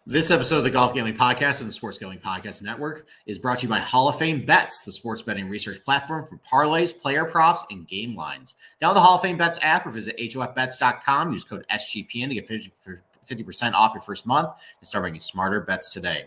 This episode of the Golf Gambling Podcast and the Sports Gambling Podcast Network is brought to you by Hall of Fame Bets, the sports betting research platform for parlays, player props, and game lines. Download the Hall of Fame Bets app or visit hofbets.com. Use code SGPN to get 50% off your first month and start making smarter bets today.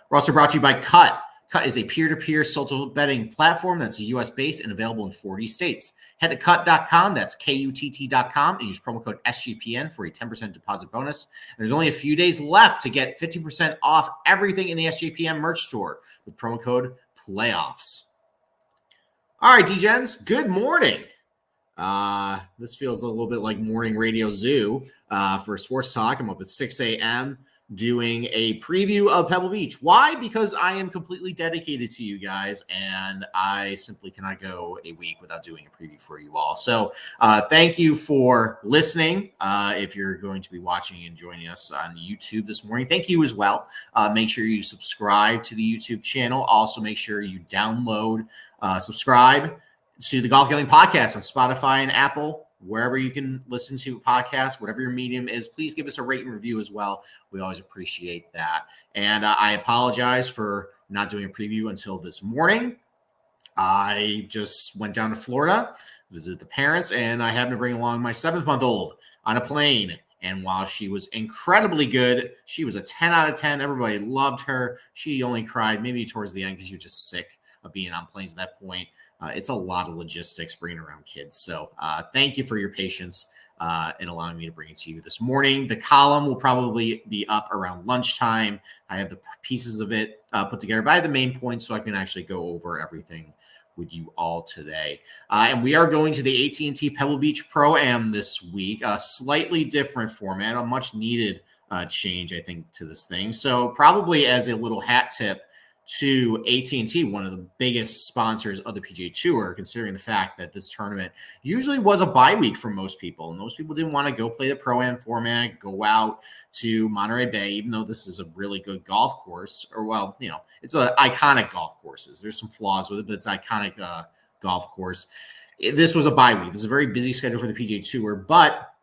We're also brought to you by Cut. Cut is a peer-to-peer social betting platform that's US-based and available in 40 states. Head to cut.com, that's KUTT.com, and use promo code SGPN for a 10% deposit bonus. And there's only a few days left to get 50% off everything in the SGPN merch store with promo code PLAYOFFS. All right, D-Gens, good morning. This feels a little bit like morning radio zoo for sports talk. I'm up at 6 a.m. doing a preview of Pebble Beach. Why? Because I am completely dedicated to you guys, and I simply cannot go a week without doing a preview for you all. So thank you for listening. If you're going to be watching and joining us on YouTube this morning, thank you as well. Make sure you subscribe to the YouTube channel. Also, make sure you download, subscribe to the Golf Gambling Podcast on Spotify and Apple. Wherever you can listen to podcasts, whatever your medium is, please give us a rate and review as well. We always appreciate that. And I apologize for not doing a preview until this morning. I just went down to Florida, visited the parents, and I happened to bring along my 7-month-old on a plane. And while she was incredibly good, she was a 10 out of 10. Everybody loved her. She only cried maybe towards the end because she was just sick of being on planes at that point. It's a lot of logistics bringing around kids. So thank you for your patience in allowing me to bring it to you this morning. The column will probably be up around lunchtime. I have the pieces of it put together by the main points so I can actually go over everything with you all today. And we are going to the AT&T Pebble Beach Pro-Am this week, a slightly different format, a much needed change, I think, to this thing. So probably as a little hat tip to AT&T, one of the biggest sponsors of the PGA Tour, considering the fact that this tournament usually was a bye week for most people. And most people didn't want to go play the Pro-Am format, go out to Monterey Bay, even though this is a really good golf course. Or, well, you know, it's an iconic golf course. There's some flaws with it, but it's an iconic golf course. This was a bye week. This is a very busy schedule for the PGA Tour, but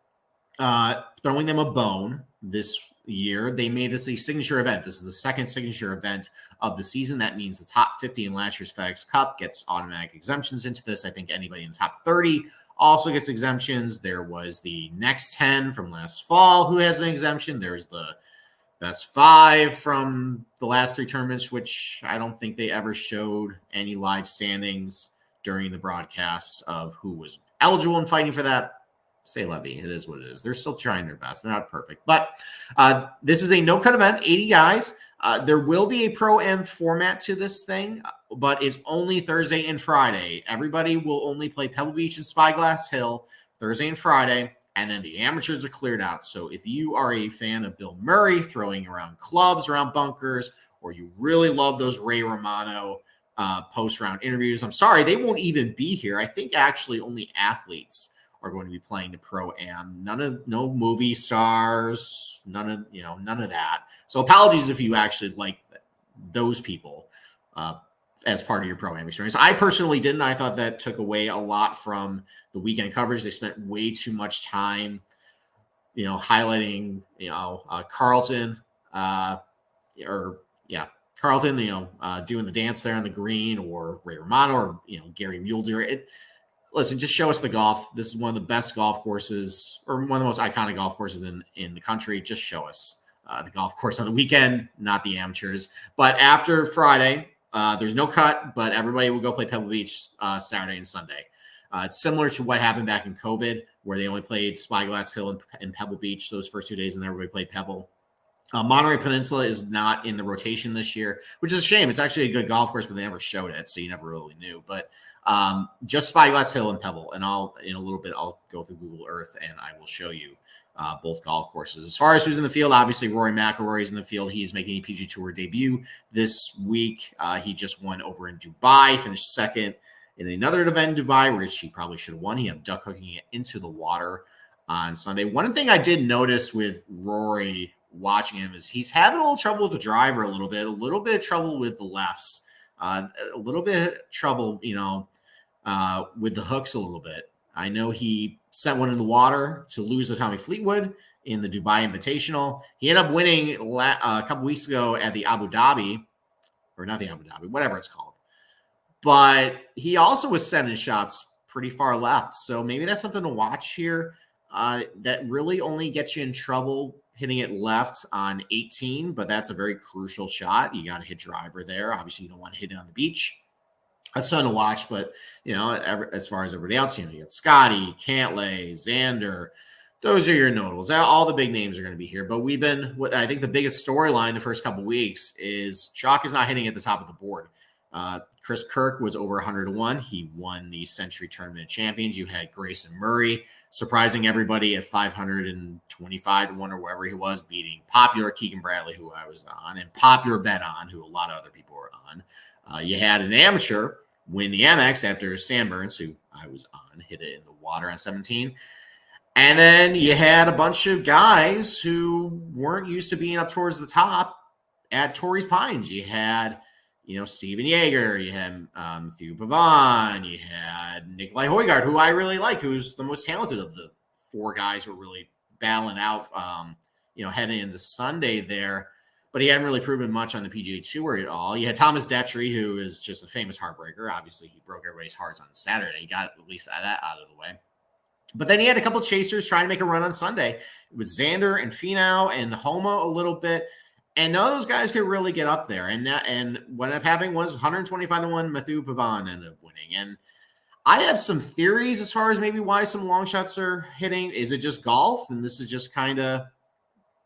throwing them a bone this year, they made this a signature event. This is the second signature event of the season. That means the top 50 in last year's FedEx Cup gets automatic exemptions into this. I think anybody in the top 30 also gets exemptions. There was the next 10 from last fall who has an exemption. There's the best 5 from the last 3 tournaments, which I don't think they ever showed any live standings during the broadcast of who was eligible and fighting for that. Say Levy, it is what it is. They're still trying their best. They're not perfect. But this is a no-cut event, 80 guys. There will be a Pro-Am format to this thing, but it's only Thursday and Friday. Everybody will only play Pebble Beach and Spyglass Hill Thursday and Friday, and then the amateurs are cleared out. So if you are a fan of Bill Murray throwing around clubs around bunkers, or you really love those Ray Romano post-round interviews, I'm sorry, they won't even be here. I think actually only athletes are going to be playing the Pro-Am. No movie stars, none of that. So apologies if you actually like those people as part of your Pro-Am experience. I personally didn't. I thought that took away a lot from the weekend coverage. They spent way too much time, highlighting, Carlton, Carlton, doing the dance there on the green, or Ray Romano, or, Gary Mulder. Listen, just show us the golf. This is one of the best golf courses, or one of the most iconic golf courses in the country. Just show us the golf course on the weekend, not the amateurs. But after Friday, there's no cut, but everybody will go play Pebble Beach Saturday and Sunday. It's similar to what happened back in COVID, where they only played Spyglass Hill and Pebble Beach those first 2 days, and then everybody played Pebble. Monterey Peninsula is not in the rotation this year, which is a shame. It's actually a good golf course, but they never showed it, so you never really knew. But just Spyglass Hill and Pebble, and in a little bit, I'll go through Google Earth, and I will show you both golf courses. As far as who's in the field, obviously Rory McIlroy is in the field. He's making a PGA Tour debut this week. He just won over in Dubai, finished second in another event in Dubai, which he probably should have won. He ended up duck hooking it into the water on Sunday. One thing I did notice with Rory watching him is he's having a little trouble with the driver, a little bit of trouble with the lefts, a little bit of trouble, with the hooks a little bit. I know he sent one in the water to lose to Tommy Fleetwood in the Dubai Invitational. He ended up winning a couple weeks ago at the Abu Dhabi, or not the Abu Dhabi, whatever it's called. But he also was sending shots pretty far left. So maybe that's something to watch here. That really only gets you in trouble hitting it left on 18, but that's a very crucial shot. You got to hit driver there. Obviously, you don't want to hit it on the beach. That's something to watch. But, as far as everybody else, you got Scotty, Cantlay, Xander. Those are your notables. All the big names are going to be here. But I think the biggest storyline the first couple of weeks is Chalk is not hitting at the top of the board. Chris Kirk was over 100-1. He won the Century Tournament Champions. You had Grayson Murray surprising everybody at 525-1 or wherever he was, beating popular Keegan Bradley, who I was on, and popular Bet on, who a lot of other people were on. You had an amateur win the Amex after Sam Burns, who I was on, hit it in the water on 17. And then you had a bunch of guys who weren't used to being up towards the top at Torrey's Pines. You had Steven Yeager, you had Matthew Pavon, you had Nikolai Højgaard, who I really like, who's the most talented of the four guys who are really battling out, heading into Sunday there. But he hadn't really proven much on the PGA Tour at all. You had Thomas Detry, who is just a famous heartbreaker. Obviously, he broke everybody's hearts on Saturday. He got at least that out of the way. But then he had a couple chasers trying to make a run on Sunday with Xander and Finau and Homa a little bit. And none of those guys could really get up there. And what ended up happening was 125-1 Matthew Pavon ended up winning. And I have some theories as far as maybe why some long shots are hitting. Is it just golf? And this is just kind of,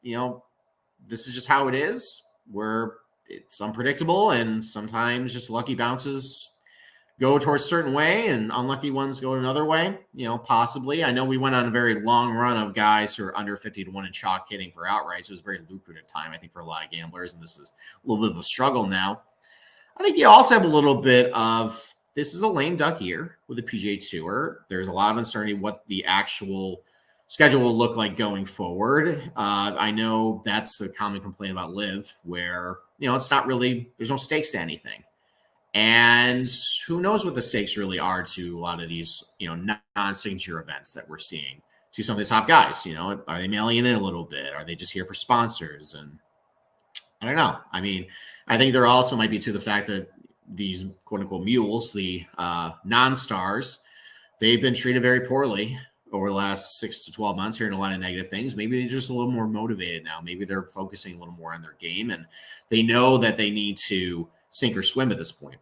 this is just how it is, where it's unpredictable and sometimes just lucky bounces go towards a certain way and unlucky ones go another way, possibly. I know we went on a very long run of guys who are under 50-1 in chalk hitting for outrights. It was a very lucrative time, I think, for a lot of gamblers, and this is a little bit of a struggle now. I think you also have a little bit of, this is a lame duck year with the PGA Tour. There's a lot of uncertainty what the actual schedule will look like going forward. I know that's a common complaint about LIV, where, it's not really, there's no stakes to anything. And who knows what the stakes really are to a lot of these, non-signature events that we're seeing. To some of these top guys, are they mailing in a little bit? Are they just here for sponsors? And I don't know. I mean, I think there also might be to the fact that these quote unquote mules, the non-stars, they've been treated very poorly over the last 6 to 12 months, hearing a lot of negative things. Maybe they're just a little more motivated now. Maybe they're focusing a little more on their game and they know that they need to sink or swim at this point.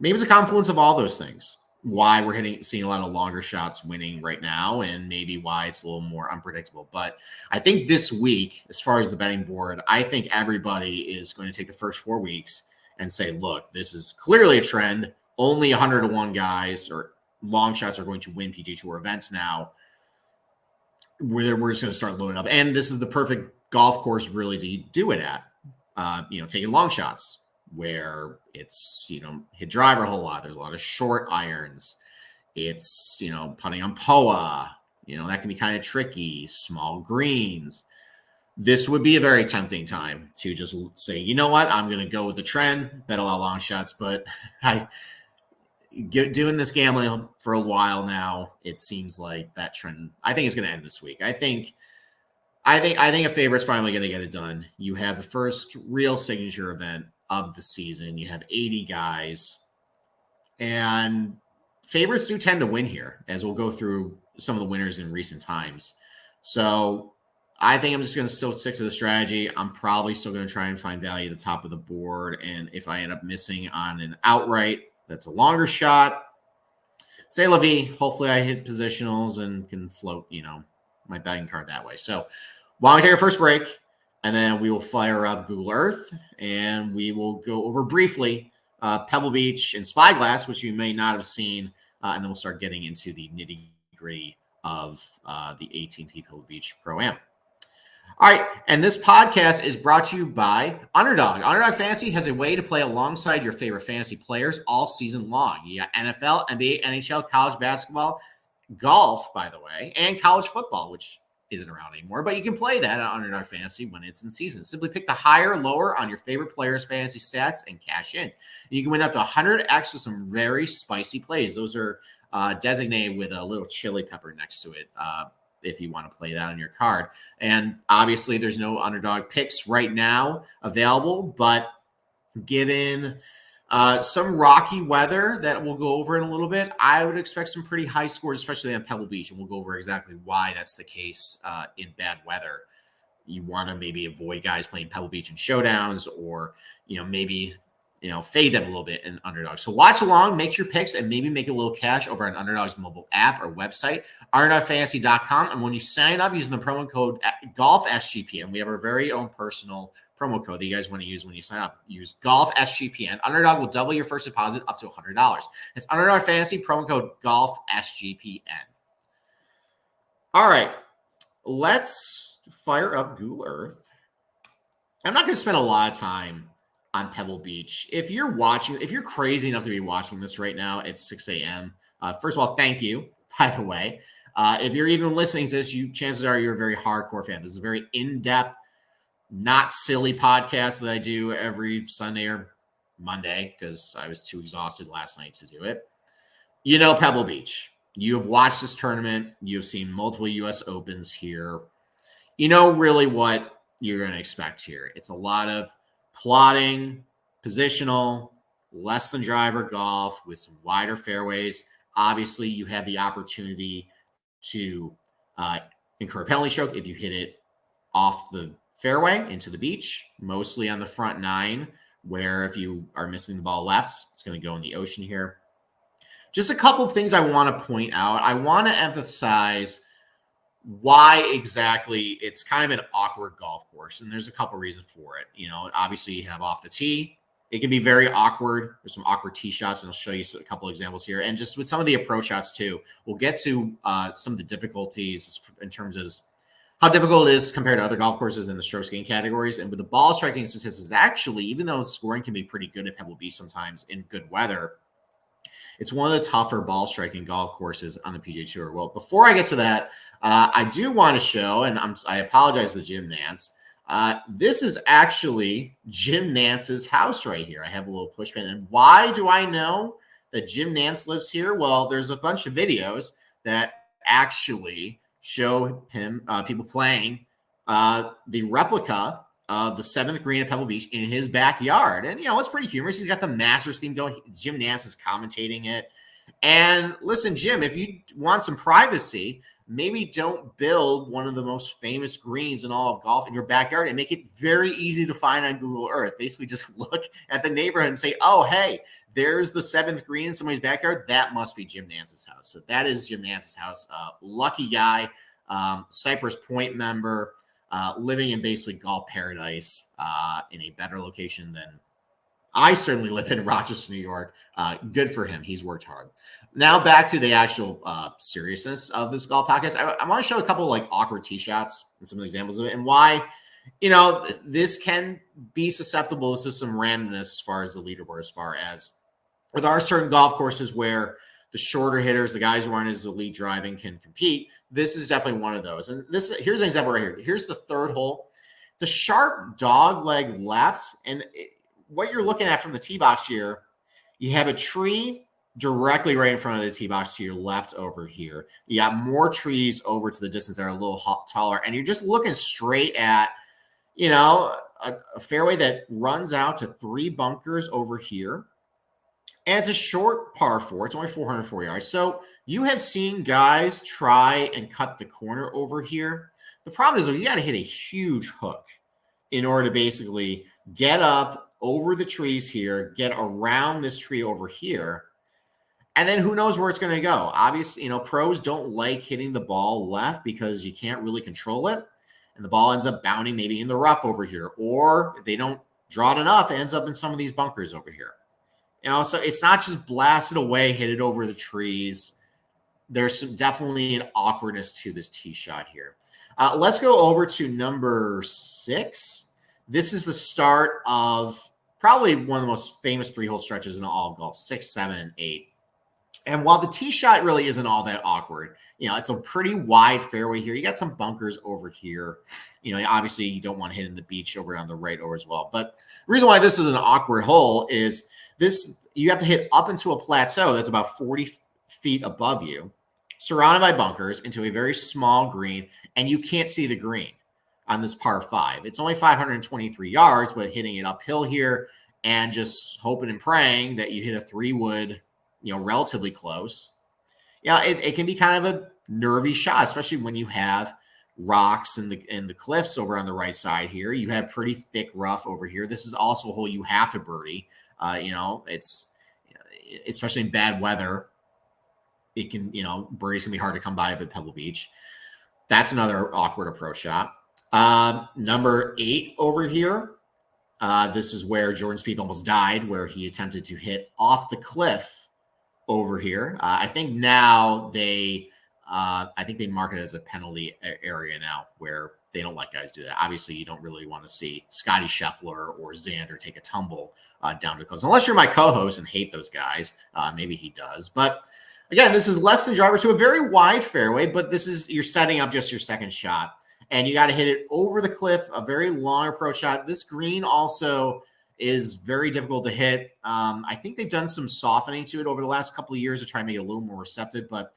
Maybe it's a confluence of all those things. Why we're seeing a lot of longer shots winning right now, and maybe why it's a little more unpredictable. But I think this week, as far as the betting board, I think everybody is going to take the first 4 weeks and say, look, this is clearly a trend. Only 100-1 guys or long shots are going to win PGA Tour events now. We're just going to start loading up. And this is the perfect golf course really to do it at, taking long shots, where it's, hit driver a whole lot. There's a lot of short irons. It's, putting on POA, that can be kind of tricky, small greens. This would be a very tempting time to just say, you know what, I'm going to go with the trend, bet a lot of long shots, but doing this gambling for a while now, it seems like that trend, I think, is going to end this week. I think a favorite's finally going to get it done. You have the first real signature event of the season. You have 80 guys, and favorites do tend to win here, as we'll go through some of the winners in recent times. So I think I'm just going to still stick to the strategy. I'm probably still going to try and find value at the top of the board. And if I end up missing on an outright, that's a longer shot, say la vie. Hopefully I hit positionals and can float, my betting card that way. So why don't we take our first break? And then we will fire up Google Earth, and we will go over briefly Pebble Beach and Spyglass, which you may not have seen, and then we'll start getting into the nitty-gritty of the AT&T Pebble Beach Pro-Am. All right, and this podcast is brought to you by Underdog. Underdog Fantasy has a way to play alongside your favorite fantasy players all season long. You got NFL, NBA, NHL, college basketball, golf, by the way, and college football, which isn't around anymore, but you can play that on Underdog Fantasy when it's in season. Simply pick the higher or lower on your favorite players' fantasy stats and cash in. You can win up to 100x with some very spicy plays. Those are designated with a little chili pepper next to it. if you want to play that on your card. And obviously there's no underdog picks right now available, but given some rocky weather that we'll go over in a little bit, I would expect some pretty high scores, especially on Pebble Beach. And we'll go over exactly why that's the case in bad weather. You want to maybe avoid guys playing Pebble Beach in showdowns, or, maybe, fade them a little bit in underdogs. So watch along, make your picks, and maybe make a little cash over on Underdog's mobile app or website, underdogfantasy.com. And when you sign up using the promo code GolfSGPN, we have our very own personal promo code that you guys want to use when you sign up. Use GolfSGPN. Underdog will double your first deposit up to $100. It's Underdog Fantasy, promo code GolfSGPN. All right, let's fire up Google Earth. I'm not going to spend a lot of time on Pebble Beach. If you're crazy enough to be watching this right now at 6 a.m., first of all, thank you, by the way. If you're even listening to this, chances are you're a very hardcore fan. This is a very in-depth, not silly podcast that I do every Sunday or Monday because I was too exhausted last night to do it. Pebble Beach. You have watched this tournament. You have seen multiple U.S. Opens here. Really what you're going to expect here. It's a lot of plotting, positional, less than driver golf with some wider fairways. Obviously, you have the opportunity to incur a penalty stroke if you hit it off the fairway into the beach, mostly on the front nine, where if you are missing the ball left, it's going to go in the ocean here. Just a couple of things I want to point out. I want to emphasize why exactly it's kind of an awkward golf course, and there's a couple reasons for it. Obviously you have off the tee. It can be very awkward. There's some awkward tee shots, and I'll show you a couple examples here. And just with some of the approach shots too, we'll get to some of the difficulties in terms of how difficult it is compared to other golf courses in the strokes gain categories. And with the ball striking statistics, actually, even though scoring can be pretty good at Pebble Beach sometimes in good weather, it's one of the tougher ball striking golf courses on the PGA Tour. Well, before I get to that, I do want to show, and I apologize to Jim Nance. This is actually Jim Nance's house right here. I have a little push pin. And why do I know that Jim Nance lives here? Well, there's a bunch of videos that actually show him, people playing the replica of the 7th green at Pebble Beach in his backyard. And, it's pretty humorous. He's got the Masters theme going. Jim Nance is commentating it. And listen, Jim, if you want some privacy, maybe don't build one of the most famous greens in all of golf in your backyard and make it very easy to find on Google Earth. Basically, just look at the neighborhood and say, oh, hey, there's the 7th green in somebody's backyard. That must be Jim Nance's house. So that is Jim Nance's house. Lucky guy, Cypress Point member, living in basically golf paradise in a better location than I certainly live in Rochester, New York. Good for him. He's worked hard. Now back to the actual seriousness of this golf podcast. I want to show a couple of awkward tee shots and some examples of it and why, this can be susceptible to some randomness as far as the leaderboard, as far as there are certain golf courses where the shorter hitters, the guys who aren't as elite driving, can compete. This is definitely one of those. And here's an example right here. Here's the 3rd hole. The sharp dog leg left. And what you're looking at from the tee box here, you have a tree directly right in front of the tee box to your left over here. You got more trees over to the distance that are a little taller. And you're just looking straight at, a fairway that runs out to 3 bunkers over here. And it's a short par 4. It's only 404 yards. So you have seen guys try and cut the corner over here. The problem is, you got to hit a huge hook in order to basically get up over the trees here, get around this tree over here. And then who knows where it's going to go. Obviously, pros don't like hitting the ball left because you can't really control it. And the ball ends up bounding maybe in the rough over here. Or if they don't draw it enough, it ends up in some of these bunkers over here. So it's not just blasted away, hit it over the trees. There's definitely an awkwardness to this tee shot here. Let's go over to number 6. This is the start of probably one of the most famous 3-hole stretches in all of golf, 6, 7, and 8. And while the tee shot really isn't all that awkward, it's a pretty wide fairway here. You got some bunkers over here. Obviously you don't want to hit in the beach over on the right over as well. But the reason why this is an awkward hole is you have to hit up into a plateau that's about 40 feet above you, surrounded by bunkers into a very small green, and you can't see the green on this par 5. It's only 523 yards, but hitting it uphill here and just hoping and praying that you hit a 3-wood, relatively close. Yeah, it can be kind of a nervy shot, especially when you have rocks in the cliffs over on the right side here. You have pretty thick rough over here. This is also a hole you have to birdie. It's especially in bad weather. It can, birdie's gonna be hard to come by at Pebble Beach. That's another awkward approach shot. Number 8 over here. This is where Jordan Spieth almost died, where he attempted to hit off the cliff over here. I think now they mark it as a penalty area now, where they don't let guys do that. Obviously, you don't really want to see Scotty Scheffler or Xander take a tumble down to the close, unless you're my co-host and hate those guys. Maybe he does, but again, this is less than driver to a very wide fairway, but you're setting up just your second shot, and you got to hit it over the cliff, a very long approach shot. This green also is very difficult to hit. I think they've done some softening to it over the last couple of years to try and make it a little more receptive, but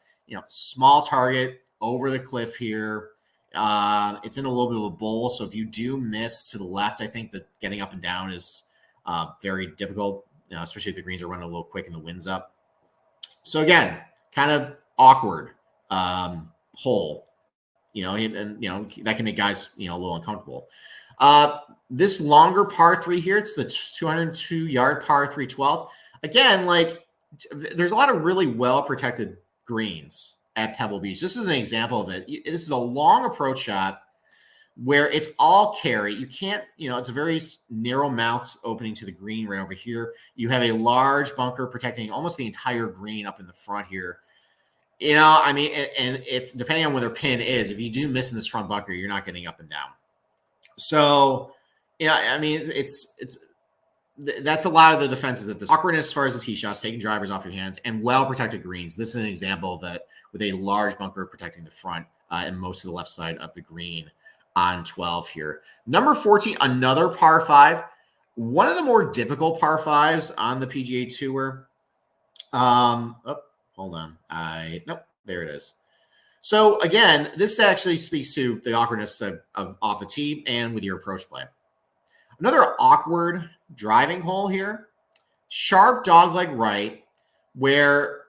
small target over the cliff here. It's in a little bit of a bowl, so if you do miss to the left, I think that getting up and down is very difficult, especially if the greens are running a little quick and the wind's up. So again, kind of awkward hole, and that can make guys a little uncomfortable. This longer par 3 here, it's the 202-yard par 3 12th. Again, there's a lot of really well protected greens at Pebble Beach. This is an example of it. This is a long approach shot where it's all carry. You can't, it's a very narrow mouth opening to the green right over here. You have a large bunker protecting almost the entire green up in the front here. And if depending on where their pin is, if you do miss in this front bunker, you're not getting up and down. So, that's a lot of the defenses at this. Awkwardness as far as the tee shots, taking drivers off your hands, and well-protected greens. This is an example of that with a large bunker protecting the front and most of the left side of the green on 12 here. Number 14, another par 5. One of the more difficult par 5s on the PGA Tour. Hold on. Nope, there it is. So again, this actually speaks to the awkwardness of off the tee and with your approach play. Another awkward driving hole here, sharp dogleg right, where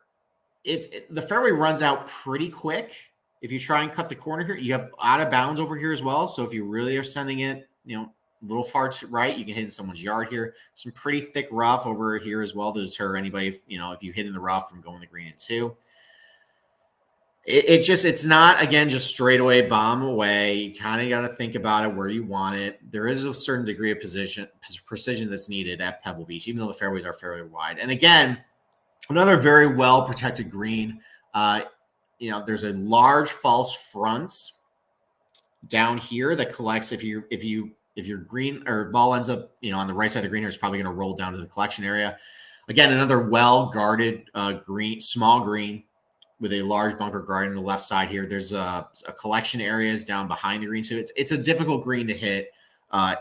the fairway runs out pretty quick. If you try and cut the corner here, you have out of bounds over here as well. So if you really are sending it, a little far to right, you can hit in someone's yard here. Some pretty thick rough over here as well to deter anybody, if you hit in the rough from going the green in 2. It's not, again, just straight away bomb away. You kind of got to think about it where you want it. There is a certain degree of precision that's needed at Pebble Beach, even though the fairways are fairly wide. And again, another very well protected green. There's a large false front down here that collects. If your green or ball ends up, on the right side of the green, it's probably going to roll down to the collection area. Again, another well guarded small green, with a large bunker guarding the left side here. There's a collection areas down behind the green too. It's a difficult green to hit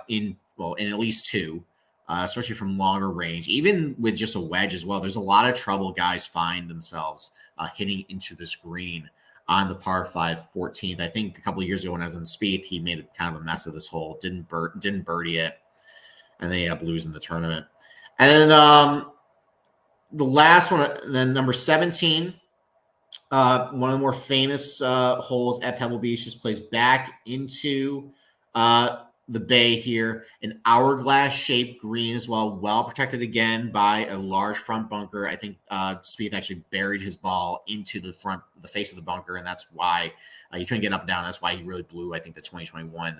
in at least 2, especially from longer range. Even with just a wedge as well, there's a lot of trouble guys find themselves hitting into this green on the par 5 14th. I think a couple of years ago when I was in Spieth, he made kind of a mess of this hole. Didn't birdie it, and they ended up losing the tournament. And then the last one, then number 17. One of the more famous holes at Pebble Beach. Just plays back into the bay here. An hourglass-shaped green as well protected again by a large front bunker. I think Spieth actually buried his ball into the face of the bunker, and that's why you couldn't get up and down. That's why he really blew, I think, the 2021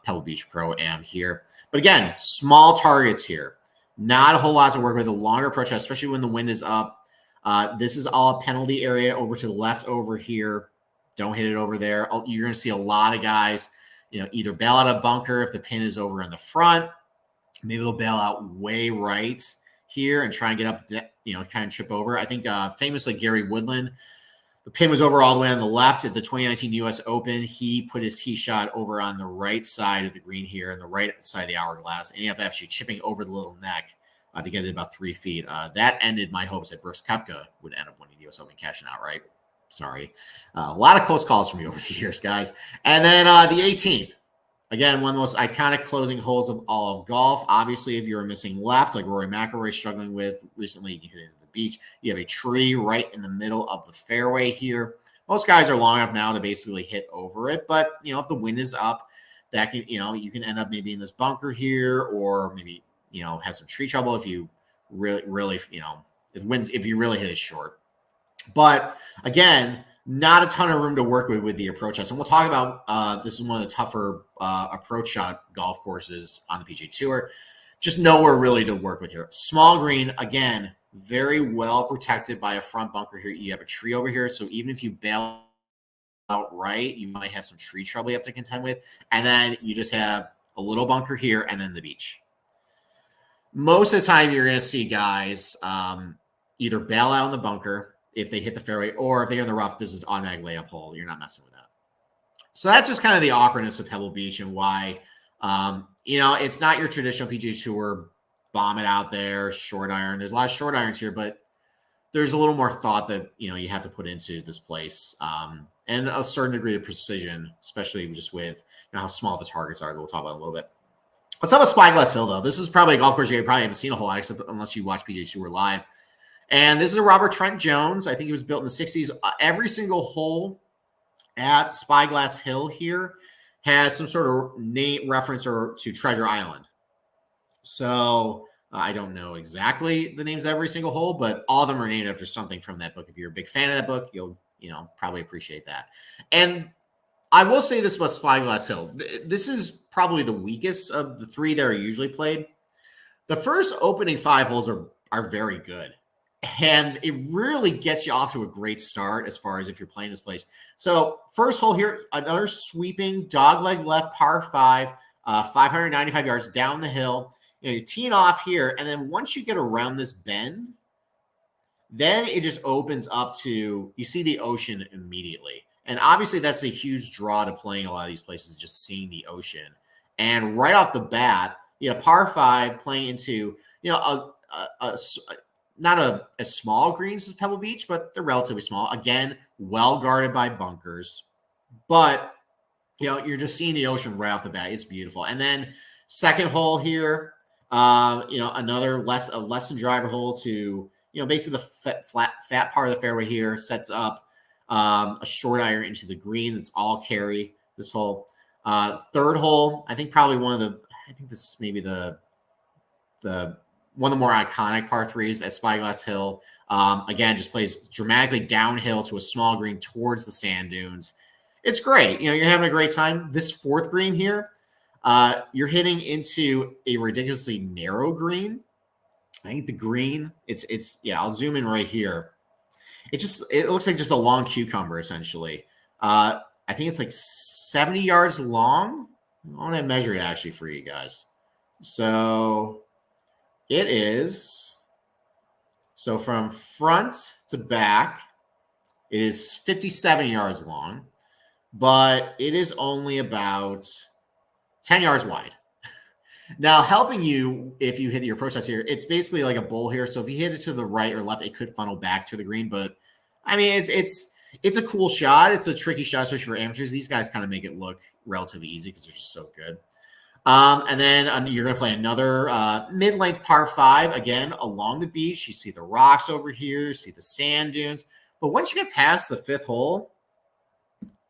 Pebble Beach Pro-Am here. But again, small targets here. Not a whole lot to work with. A longer approach, especially when the wind is up. This is all a penalty area over to the left over here. Don't hit it over there. You're going to see a lot of guys, either bail out a bunker if the pin is over in the front. Maybe they'll bail out way right here and try and get up, kind of trip over. I think famously Gary Woodland, the pin was over all the way on the left at the 2019 U.S. Open. He put his tee shot over on the right side of the green here and the right side of the hourglass, and he ended up actually chipping over the little neck to get it about 3 feet. That ended my hopes that Brooks Koepka would end up winning the U.S. Open, cashing out, right? Sorry. A lot of close calls from me over the years, guys. And then the 18th. Again, one of the most iconic closing holes of all of golf. Obviously, if you're missing left, like Rory McIlroy struggling with recently, you can hit it into the beach. You have a tree right in the middle of the fairway here. Most guys are long enough now to basically hit over it, but if the wind is up, that can you can end up maybe in this bunker here, or maybe have some tree trouble if you really if you really hit it short. But again, not a ton of room to work with the approach shots. And we'll talk about this is one of the tougher approach shot golf courses on the PGA Tour. Just nowhere really to work with here. Small green, again, very well protected by a front bunker here. You have a tree over here, so even if you bail out right, you might have some tree trouble you have to contend with. And then you just have a little bunker here and then the beach. Most of the time, you're going to see guys either bail out in the bunker if they hit the fairway, or if they're in the rough, this is automatic layup hole. You're not messing with that. So that's just kind of the awkwardness of Pebble Beach and why, it's not your traditional PGA Tour bomb it out there, short iron. There's a lot of short irons here, but there's a little more thought that, you have to put into this place and a certain degree of precision, especially just with how small the targets are that we'll talk about in a little bit. Let's talk about Spyglass Hill, though. This is probably a golf course you probably haven't seen a whole lot, except unless you watch PGA Tour live. And this is a Robert Trent Jones. I think he was built in the 60s. Every single hole at Spyglass Hill here has some sort of name reference or to Treasure Island. So I don't know exactly the names of every single hole, but all of them are named after something from that book. If you're a big fan of that book, you'll probably appreciate that. And I will say this about Spyglass Hill. This is probably the weakest of the three that are usually played. The first opening 5 holes are very good. And it really gets you off to a great start as far as if you're playing this place. So first hole here, another sweeping dogleg left par 5, 595 yards down the hill. You're teeing off here, and then once you get around this bend, then it just opens up to, you see the ocean immediately. And obviously that's a huge draw to playing a lot of these places, just seeing the ocean. And right off the bat, par 5 playing into, not as small greens as Pebble Beach, but they're relatively small. Again, well guarded by bunkers. But, you're just seeing the ocean right off the bat. It's beautiful. And then second hole here, another less than driver hole to, basically the fat part of the fairway here sets up a short iron into the green. It's all carry this hole. Third hole, I think this is maybe the one of the more iconic par 3s at Spyglass Hill. Again, just plays dramatically downhill to a small green towards the sand dunes. It's great. You're having a great time. This fourth green here, you're hitting into a ridiculously narrow green. I think the green, I'll zoom in right here. It looks like just a long cucumber, essentially. I think it's like 70 yards long. I want to measure it actually for you guys. So it is, from front to back, it is 57 yards long, but it is only about 10 yards wide. Now, helping you if you hit your approach shots here, it's basically like a bowl here. So if you hit it to the right or left, it could funnel back to the green. But I mean, it's a cool shot. It's a tricky shot, especially for amateurs. These guys kind of make it look relatively easy because they're just so good. And then you're going to play another mid-length par 5, again, along the beach. You see the rocks over here, you see the sand dunes. But once you get past the 5th hole,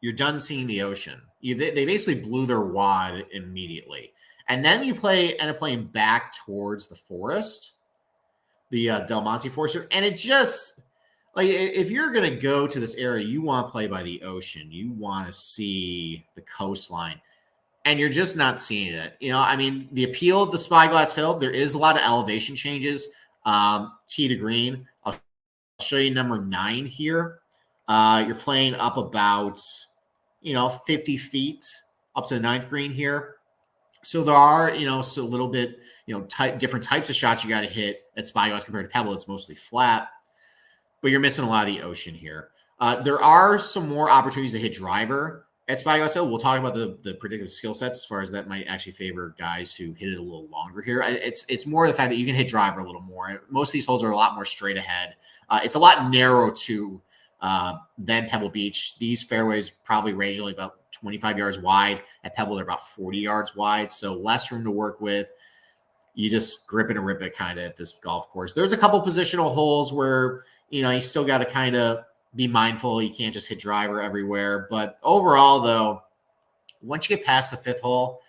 you're done seeing the ocean. They basically blew their wad immediately. And then you end up playing back towards the forest, the Del Monte Forest. And it just, like, if you're going to go to this area, you want to play by the ocean. You want to see the coastline. And you're just not seeing it. The appeal of the Spyglass Hill, there is a lot of elevation changes. Tee to green. I'll show you number 9 here. You're playing up about, 50 feet up to the 9th green here. So there are, a little bit, different types of shots you got to hit at Spyglass compared to Pebble. It's mostly flat, but you're missing a lot of the ocean here. There are some more opportunities to hit driver at Spyglass Hill. We'll talk about the predictive skill sets as far as that might actually favor guys who hit it a little longer here. It's more the fact that you can hit driver a little more. Most of these holes are a lot more straight ahead. It's a lot narrow too. Then Pebble Beach. These fairways probably range only about 25 yards wide. At Pebble, they're about 40 yards wide, so less room to work with. You just grip it and rip it kind of at this golf course. There's a couple positional holes where, you still got to kind of be mindful. You can't just hit driver everywhere. But overall, though, once you get past the fifth hole,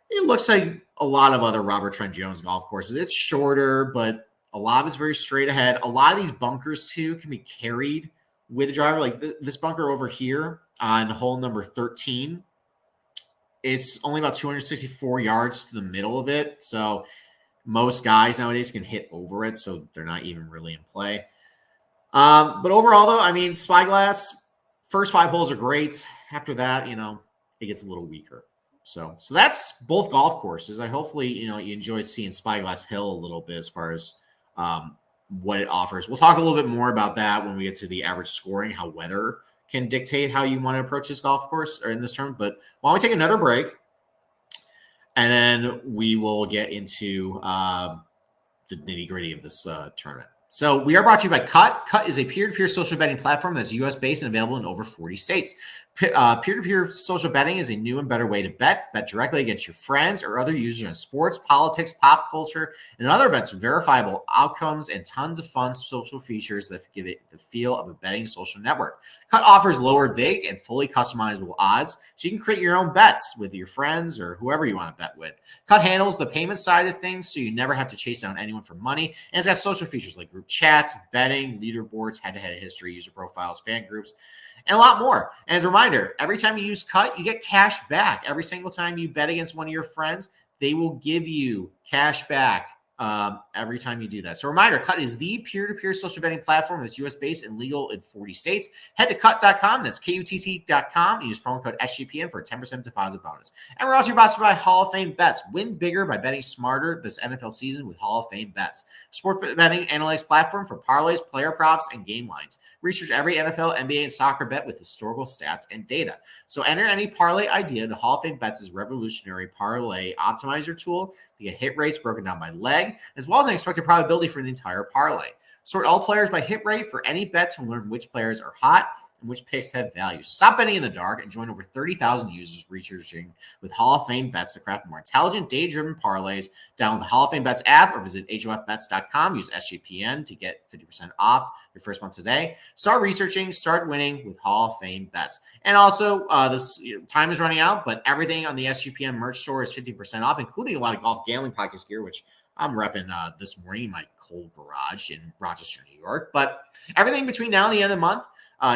it looks like a lot of other Robert Trent Jones golf courses. It's shorter, but a lot of it's very straight ahead. A lot of these bunkers, too, can be carried with a driver. Like this bunker over here on hole number 13, it's only about 264 yards to the middle of it. So most guys nowadays can hit over it, so they're not even really in play. But overall, though, I mean, Spyglass, first 5 holes are great. After that, it gets a little weaker. So that's both golf courses. I hopefully, you enjoyed seeing Spyglass Hill a little bit as far as what it offers. We'll talk a little bit more about that when we get to the average scoring, how weather can dictate how you want to approach this golf course or in this term. But why don't we take another break, and then we will get into the nitty-gritty of this tournament. So we are brought to you by Cut. Cut is a peer-to-peer social betting platform that's U.S.-based and available in over 40 states. Peer-to-peer social betting is a new and better way to bet. Bet directly against your friends or other users in sports, politics, pop culture, and other events with verifiable outcomes and tons of fun social features that give it the feel of a betting social network. Cut offers lower vig and fully customizable odds, so you can create your own bets with your friends or whoever you want to bet with. Cut handles the payment side of things, so you never have to chase down anyone for money, and it's got social features like group chats, betting, leaderboards, head-to-head history, user profiles, fan groups, and a lot more. And as a reminder, every time you use Cut, you get cash back. Every single time you bet against one of your friends, they will give you cash back every time you do that. So reminder, Cut is the peer-to-peer social betting platform that's U.S.-based and legal in 40 states. Head to cut.com. That's KUTT.com. Use promo code SGPN for a 10% deposit bonus. And we're also brought to you by Hall of Fame Bets. Win bigger by betting smarter this NFL season with Hall of Fame Bets. Sports betting analytics platform for parlays, player props, and game lines. Research every NFL, NBA, and soccer bet with historical stats and data. So enter any parlay idea to Hall of Fame Bets' revolutionary parlay optimizer tool to get hit rates broken down by leg, as well as an expected probability for the entire parlay. Sort all players by hit rate for any bet to learn which players are hot and which picks have value. Stop betting in the dark and join over 30,000 users researching with Hall of Fame Bets to craft more intelligent, data-driven parlays. Download the Hall of Fame Bets app or visit HOFBets.com. Use SGPN to get 50% off your first month today. Start researching, start winning with Hall of Fame Bets. And also, this time is running out, but everything on the SGPN merch store is 50% off, including a lot of golf gambling podcast gear, which I'm repping this morning in my cold garage in Rochester, New York. But everything between now and the end of the month,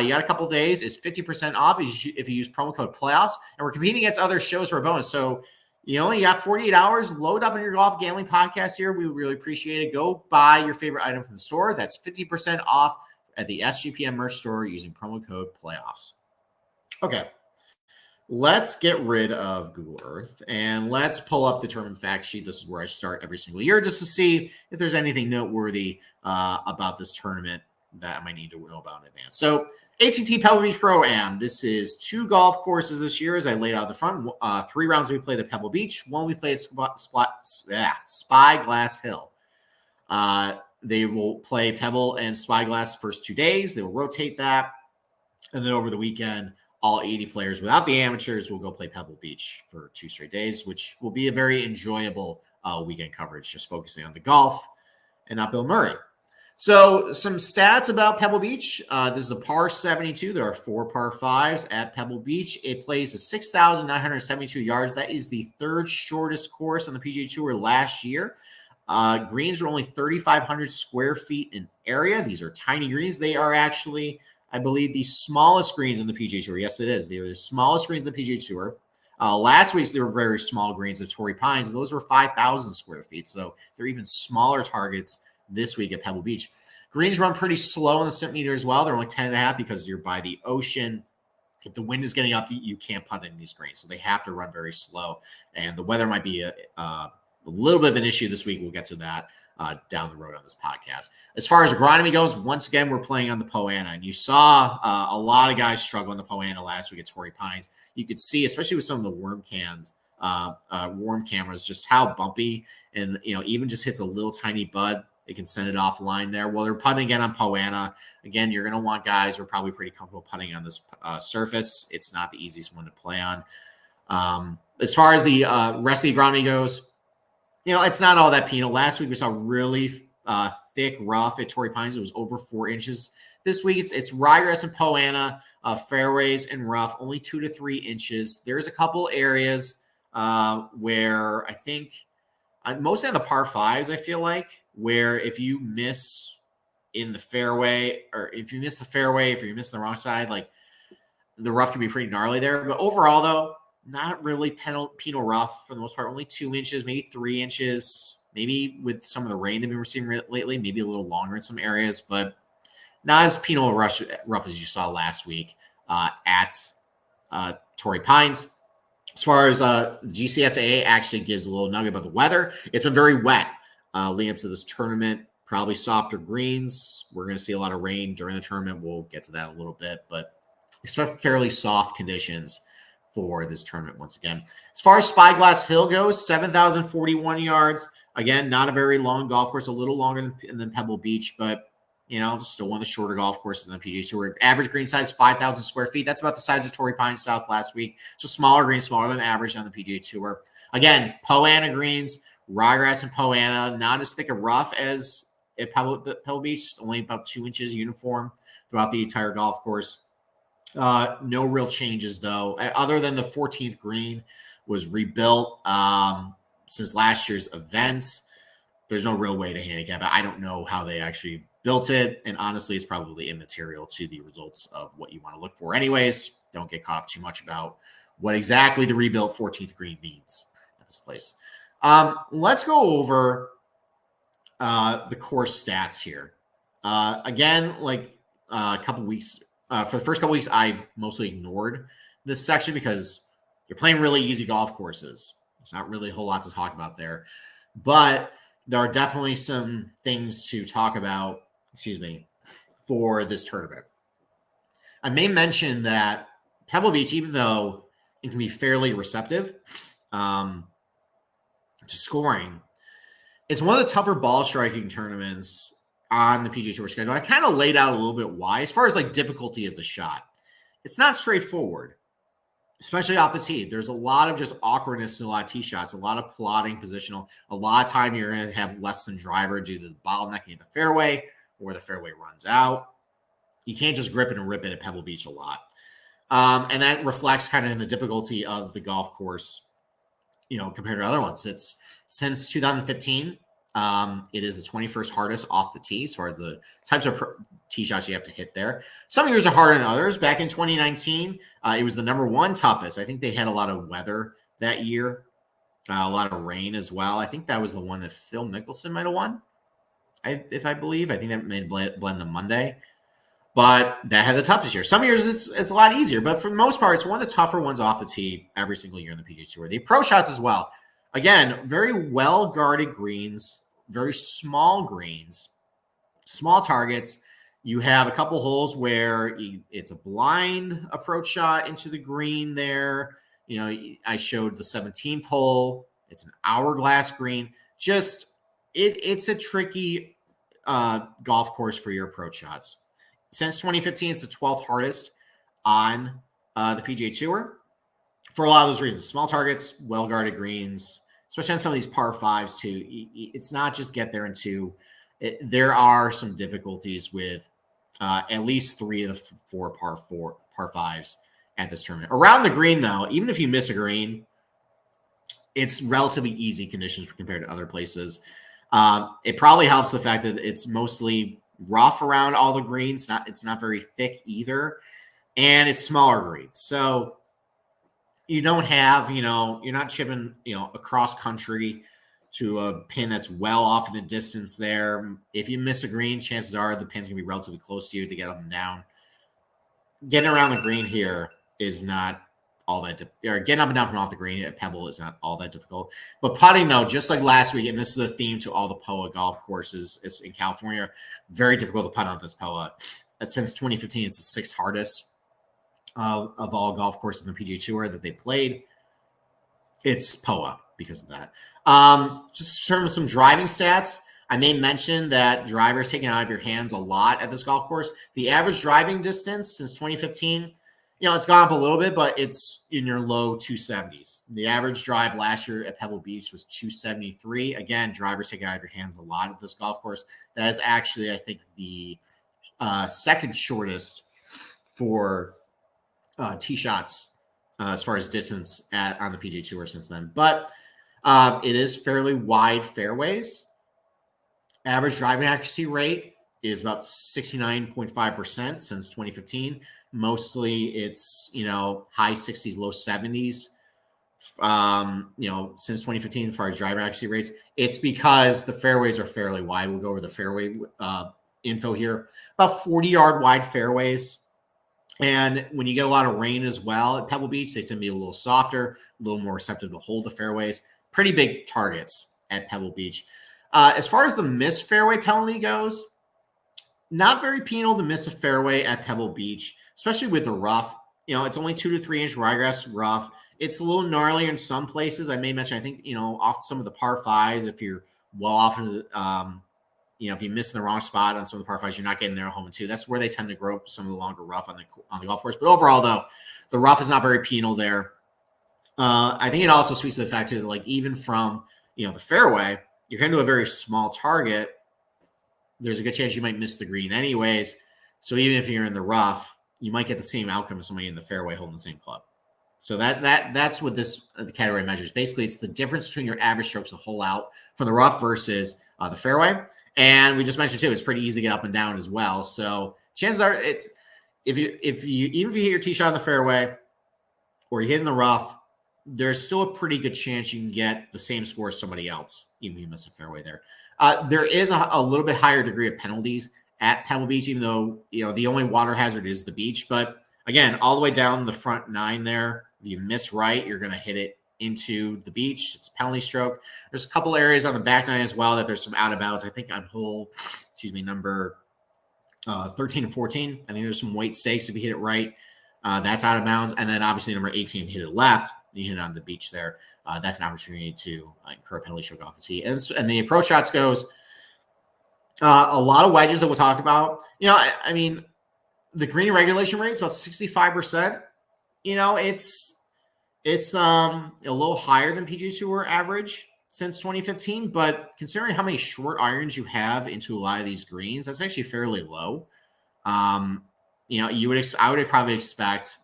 you got a couple is 50% off if you use promo code playoffs. And we're competing against other shows for a bonus. So you got 48 hours. Load up on your golf gambling podcast here. We would really appreciate it. Go buy your favorite item from the store. That's 50% off at the SGPN merch store using promo code playoffs. Okay. Let's get rid of Google Earth and let's pull up the tournament fact sheet. This is where I start every single year just to see if there's anything noteworthy about this tournament that I might need to know about in advance. So AT&T Pebble Beach Pro-Am. This is 2 golf courses this year, as I laid out the front. 3 rounds we played at Pebble Beach. 1 we played at Spyglass Hill. They will play Pebble and Spyglass the first 2 days. They will rotate that. And then over the weekend, all 80 players without the amateurs will go play Pebble Beach for 2 straight days, which will be a very enjoyable weekend coverage, just focusing on the golf and not Bill Murray. So some stats about Pebble Beach. This is a par 72. There are 4 par 5s at Pebble Beach. It plays to 6,972 yards. That is the 3rd shortest course on the PGA Tour last year. Greens are only 3,500 square feet in area. These are tiny greens. They are actually, I believe, the smallest greens in the PGA Tour. Yes, it is. They are the smallest greens in the PGA Tour. Last week's, they were very small greens at Torrey Pines, and those were 5,000 square feet. So they're even smaller targets this week at Pebble Beach. Greens run pretty slow on the centimeter as well. They're only 10.5 because you're by the ocean. If the wind is getting up, you can't putt in these greens. So they have to run very slow. And the weather might be a little bit of an issue this week. We'll get to that down the road on this podcast. As far as agronomy goes, once again, we're playing on the Poana. And you saw a lot of guys struggle on the Poana last week at Torrey Pines. You could see, especially with some of the worm cameras, just how bumpy and, even just hits a little tiny bud They can send it offline there. Well, they're putting again on Poana. Again, you're going to want guys who are probably pretty comfortable putting on this surface. It's not the easiest one to play on. As far as the rest of the agronomy goes, it's not all that penal. Last week we saw really thick rough at Torrey Pines. It was over 4 inches. This week it's ryegrass and Poana, fairways and rough, only 2 to 3 inches. There's a couple areas where I think mostly on the par fives, I feel like, where if you miss in the fairway, or if you miss the fairway, if you miss the wrong side, like the rough can be pretty gnarly there. But overall, though, not really penal rough for the most part. Only 2 inches, maybe 3 inches, maybe with some of the rain they've been receiving lately, maybe a little longer in some areas, but not as penal rough as you saw last week at Torrey Pines. As far as GCSAA actually gives a little nugget about the weather, it's been very wet leading up to this tournament. Probably softer greens. We're going to see a lot of rain during the tournament. We'll get to that a little bit, but expect fairly soft conditions for this tournament once again. As far as Spyglass Hill goes, 7,041 yards. Again, not a very long golf course, a little longer than Pebble Beach, but still one of the shorter golf courses in the PGA Tour. Average green size, 5,000 square feet. That's about the size of Torrey Pines South last week. So smaller greens, smaller than average on the PGA Tour. Again, Poana greens, ryegrass and Poana, not as thick a rough as at Pebble Beach, only about 2 inches uniform throughout the entire golf course. No real changes, though, other than the 14th green was rebuilt since last year's events. There's no real way to handicap it. I don't know how they actually built it, and honestly, it's probably immaterial to the results of what you want to look for. Anyways, don't get caught up too much about what exactly the rebuilt 14th green means at this place. Let's go over the course stats here. Again, like a couple weeks, for the first couple weeks, I mostly ignored this section because you're playing really easy golf courses. There's not really a whole lot to talk about there, but there are definitely some things to talk about, for this tournament. I may mention that Pebble Beach, even though it can be fairly receptive to scoring, it's one of the tougher ball striking tournaments on the PGA Tour schedule. I kind of laid out a little bit why. As far as like difficulty of the shot, it's not straightforward, especially off the tee. There's a lot of just awkwardness in a lot of tee shots, a lot of plotting positional. A lot of time you're going to have less than driver due to the bottlenecking of the fairway or where the fairway runs out. You can't just grip it and rip it at Pebble Beach a lot. And that reflects kind of in the difficulty of the golf course, compared to other ones. It's since 2015, it is the 21st hardest off the tee as far as the types of tee shots you have to hit there. Some years are harder than others. Back in 2019, it was the number one toughest. I think they had a lot of weather that year, a lot of rain as well. I think that was the one that Phil Mickelson might have won, if I believe. I think that made blend the Monday. But that had the toughest year. Some years it's a lot easier, but for the most part, it's one of the tougher ones off the tee every single year in the PGA Tour. The approach shots as well. Again, very well-guarded greens, very small greens, small targets. You have a couple holes where it's a blind approach shot into the green there. I showed the 17th hole. It's an hourglass green. Just it's a tricky golf course for your approach shots. Since 2015, it's the 12th hardest on the PGA Tour for a lot of those reasons. Small targets, well-guarded greens, especially on some of these par fives too. It's not just get there in two. There are some difficulties with at least 3 of the 4 par fives at this tournament. Around the green, though, even if you miss a green, it's relatively easy conditions compared to other places. It probably helps the fact that it's mostly rough around all the greens. It's not very thick either, and it's smaller greens. So you don't have, you're not chipping, across country to a pin that's well off in the distance there. If you miss a green, chances are the pin's going to be relatively close to you to get up and down. Getting around the green here is not all that getting up and down from off the green at Pebble is not all that difficult. But putting, though, just like last week, and this is a theme to all the POA golf courses it's in California, very difficult to putt on this POA. Since 2015, it's the 6th hardest of all golf courses in the PGA Tour that they played. It's POA because of that. Just in terms of some driving stats, I may mention that drivers taken out of your hands a lot at this golf course. The average driving distance since 2015, it's gone up a little bit, but it's in your low 270s. The average drive last year at Pebble Beach was 273. Again, drivers taken out of your hands a lot at this golf course. That is actually, I think, the second shortest for tee shots as far as distance on the PGA Tour since then. But it is fairly wide fairways. Average driving accuracy rate is about 69.5% since 2015. Mostly it's, high 60s, low 70s, since 2015 as far as driving accuracy rates. It's because the fairways are fairly wide. We'll go over the fairway info here. About 40-yard wide fairways. And when you get a lot of rain as well at Pebble Beach, they tend to be a little softer, a little more receptive to hold the fairways. Pretty big targets at Pebble Beach. As far as the missed fairway penalty goes, not very penal to miss a fairway at Pebble Beach, especially with the rough. It's only 2 to 3 inch ryegrass rough. It's a little gnarly in some places. I may mention, I think, off some of the par fives, if you're well off into the, if you miss in the wrong spot on some of the par fives, you're not getting there at home and two. That's where they tend to grow some of the longer rough on the golf course. But overall, though, the rough is not very penal there. I think it also speaks to the fact too that, like, even from the fairway, you're heading to a very small target. There's a good chance you might miss the green anyways. So even if you're in the rough, you might get the same outcome as somebody in the fairway holding the same club. So that's what this the category measures. Basically, it's the difference between your average strokes to hole out from the rough versus the fairway. And we just mentioned too, it's pretty easy to get up and down as well. So chances are, it's if you hit your tee shot on the fairway or you hit in the rough, there's still a pretty good chance you can get the same score as somebody else, even if you miss a fairway there. There is a little bit higher degree of penalties at Pebble Beach, even though the only water hazard is the beach. But again, all the way down the front 9 there, if you miss right, you're going to hit it into the beach. It's a penalty stroke. There's a couple areas on the back 9 as well that there's some out of bounds. I think on number 13 and 14. I think there's some weight stakes if you hit it right. That's out of bounds. And then obviously number 18, if you hit it left, you hit it on the beach there. That's an opportunity to incur a penalty stroke off the tee. And the approach shots goes a lot of wedges that we'll talk about. I mean, the green regulation rate is about 65%. It's a little higher than PGA Tour average since 2015, but considering how many short irons you have into a lot of these greens, that's actually fairly low. I would probably expect,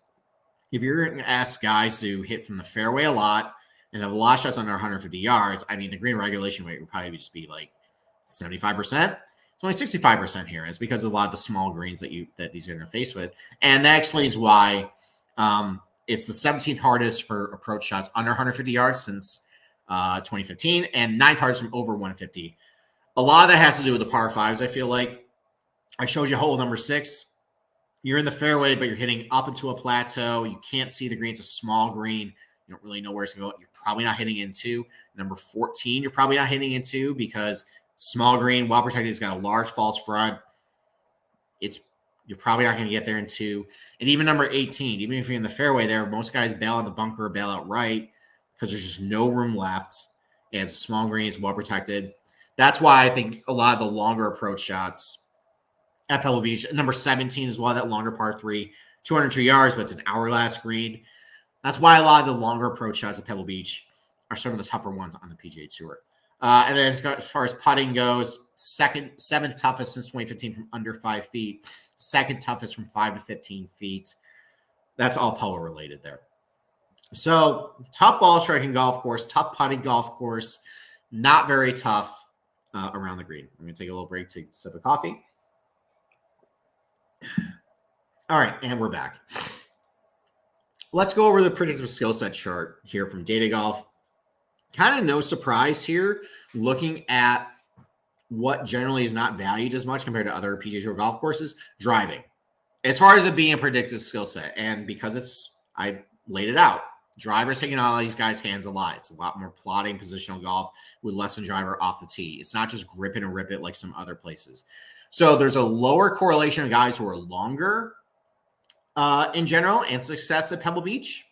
if you're going to ask guys to hit from the fairway a lot and have a lot of shots under 150 yards, I mean, the green regulation rate would probably just be like 75%. It's only 65% here. It's because of a lot of the small greens that these are going to face with. And that explains why it's the 17th hardest for approach shots under 150 yards since 2015 and 9th hardest from over 150. A lot of that has to do with the par fives, I feel like. I showed you hole number 6. You're in the fairway, but you're hitting up into a plateau. You can't see the green. It's a small green. You don't really know where it's going to go. You're probably not hitting into. Number 14, you're probably not hitting into because small green, well protected, it's got a large false front. You're probably not going to get there in 2. And even number 18, even if you're in the fairway there, most guys bail on the bunker or bail out right because there's just no room left. And it's a small green, it's well protected. That's why I think a lot of the longer approach shots at Pebble Beach, number 17 as well, that longer par 3, 202 yards, but it's an hourglass green. That's why a lot of the longer approach shots at Pebble Beach are some of the tougher ones on the PGA Tour. And then as far as putting goes, 7th toughest since 2015 from under 5 feet, 2nd toughest from 5 to 15 feet. That's all power related there. So tough ball striking golf course, tough putting golf course, not very tough around the green. I'm going to take a little break to sip of coffee. All right, and we're back. Let's go over the predictive skill set chart here from DataGolf. Kind of no surprise here, looking at what generally is not valued as much compared to other PGA Tour golf courses, driving. As far as it being a predictive skill set, and because I laid it out, drivers taking all these guys' hands a lot. It's a lot more plotting positional golf with less than driver off the tee. It's not just grip it and rip it like some other places. So there's a lower correlation of guys who are longer in general and success at Pebble Beach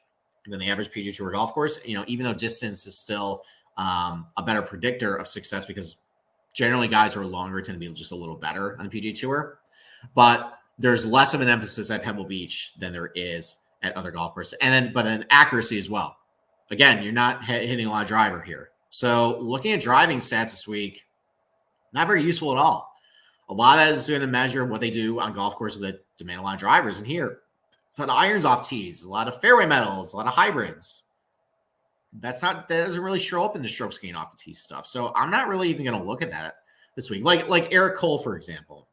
than the average PGA Tour golf course. Even though distance is still a better predictor of success because Generally, guys who are longer tend to be just a little better on the PGA Tour, but there's less of an emphasis at Pebble Beach than there is at other golf courses. But then accuracy as well. Again, you're not hitting a lot of driver here. So looking at driving stats this week, not very useful at all. A lot of that is going to measure what they do on golf courses that demand a lot of drivers. And here, it's a lot of irons off tees, a lot of fairway metals, a lot of hybrids. That doesn't really show up in the strokes gained off the tee stuff. So I'm not really even going to look at that this week. Like Eric Cole, for example,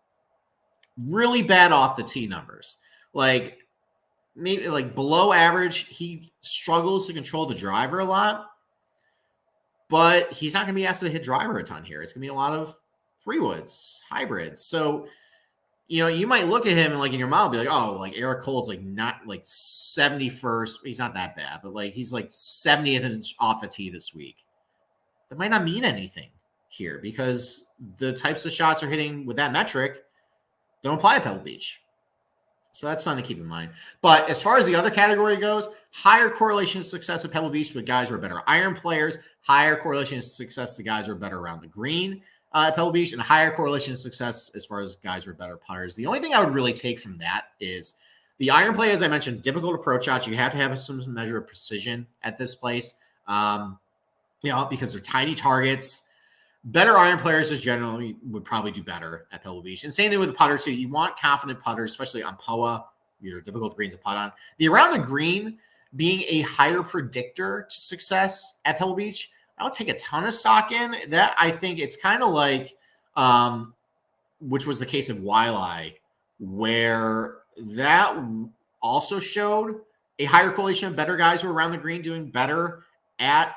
really bad off the tee numbers. Like maybe like below average. He struggles to control the driver a lot, but he's not going to be asked to hit driver a ton here. It's going to be a lot of free woods, hybrids. So, you might look at him and like in your mind be like, oh, like Eric Cole's like not like 71st. He's not that bad, but like he's like 70th off the tee this week. That might not mean anything here because the types of shots they're hitting with that metric don't apply at Pebble Beach. So that's something to keep in mind. But as far as the other category goes, higher correlation of success at Pebble Beach with guys who are better iron players, higher correlation of success to guys who are better around the green at Pebble Beach, and higher correlation of success as far as guys who are better putters. The only thing I would really take from that is the iron play, as I mentioned, difficult approach shots. You have to have some measure of precision at this place, because they're tiny targets. Better iron players just generally would probably do better at Pebble Beach. And same thing with the putters too. You want confident putters, especially on POA. They're difficult greens to putt on. The around the green being a higher predictor to success at Pebble Beach, I don't take a ton of stock in that. I think it's kind of like, which was the case of Wiley, where that also showed a higher correlation of better guys who are around the green doing better at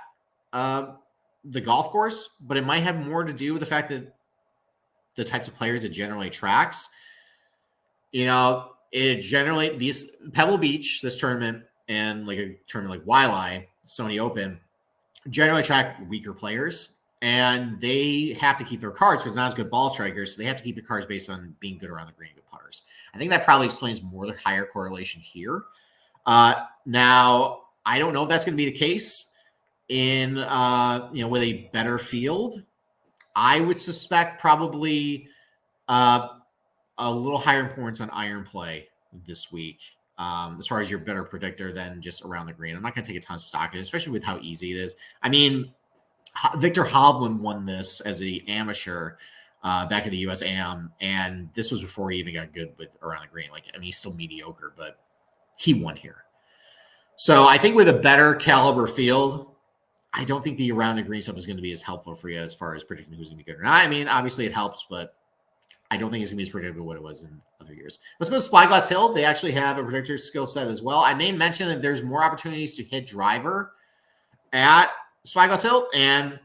the golf course, but it might have more to do with the fact that the types of players it generally attracts. It generally, these Pebble Beach, this tournament, and like a tournament like Wiley, Sony Open, generally attract weaker players, and they have to keep their cards because they're not as good ball strikers, so they have to keep the cards based on being good around the green, good putters. I think that probably explains more the higher correlation here. Now, I don't know if that's going to be the case in with a better field. I would suspect probably a little higher importance on iron play this week, as far as your better predictor than just around the green. I'm not going to take a ton of stock in it, especially with how easy it is. I mean, Victor Hovland won this as an amateur back at the US Am, and this was before he even got good with around the green. He's still mediocre, but he won here. So I think with a better caliber field, I don't think the around the green stuff is going to be as helpful for you as far as predicting who's going to be good or not. I mean, obviously it helps, but I don't think it's going to be as predictable what it was in other years. Let's go to Spyglass Hill. They actually have a predictor skill set as well. I may mention that there's more opportunities to hit driver at Spyglass Hill, and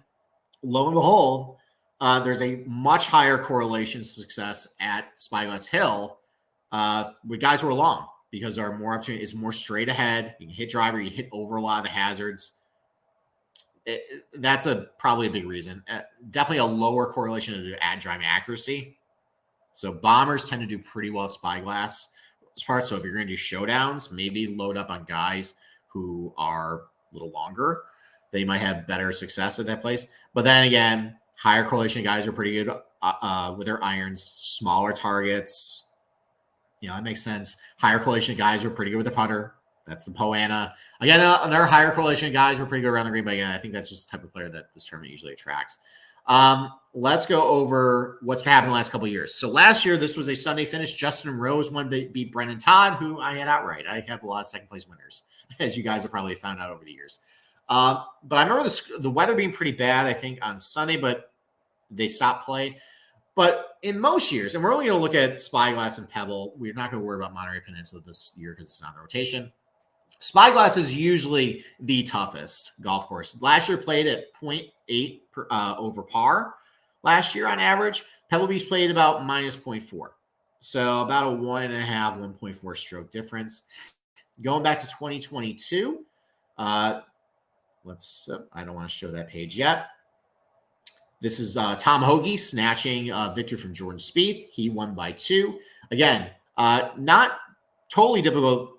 lo and behold, there's a much higher correlation to success at Spyglass Hill with guys who are long because there are more opportunities. It's more straight ahead. You can hit driver. You hit over a lot of the hazards. That's probably a big reason. Definitely a lower correlation to add driving accuracy. So bombers tend to do pretty well at Spyglass parts. So if you're going to do showdowns, maybe load up on guys who are a little longer. They might have better success at that place. But then again, higher correlation guys are pretty good with their irons, smaller targets. That makes sense. Higher correlation guys are pretty good with the putter. That's the Poana. Again, another higher correlation guys who are pretty good around the green. But again, I think that's just the type of player that this tournament usually attracts. Let's go over what's happened in the last couple of years. So last year, this was a Sunday finish. Justin Rose beat Brendan Todd, who I had outright. I have a lot of second place winners, as you guys have probably found out over the years. But I remember the weather being pretty bad, I think, on Sunday, but they stopped play. But in most years, and we're only going to look at Spyglass and Pebble. We're not going to worry about Monterey Peninsula this year because it's not in rotation. Spyglass is usually the toughest golf course. Last year played at 0.8 over par. Last year on average, Pebble Beach played about minus 0.4. So about a 1.4 stroke difference. Going back to 2022, I don't want to show that page yet. This is Tom Hoagie snatching victory from Jordan Spieth. He won by 2. Again, not totally difficult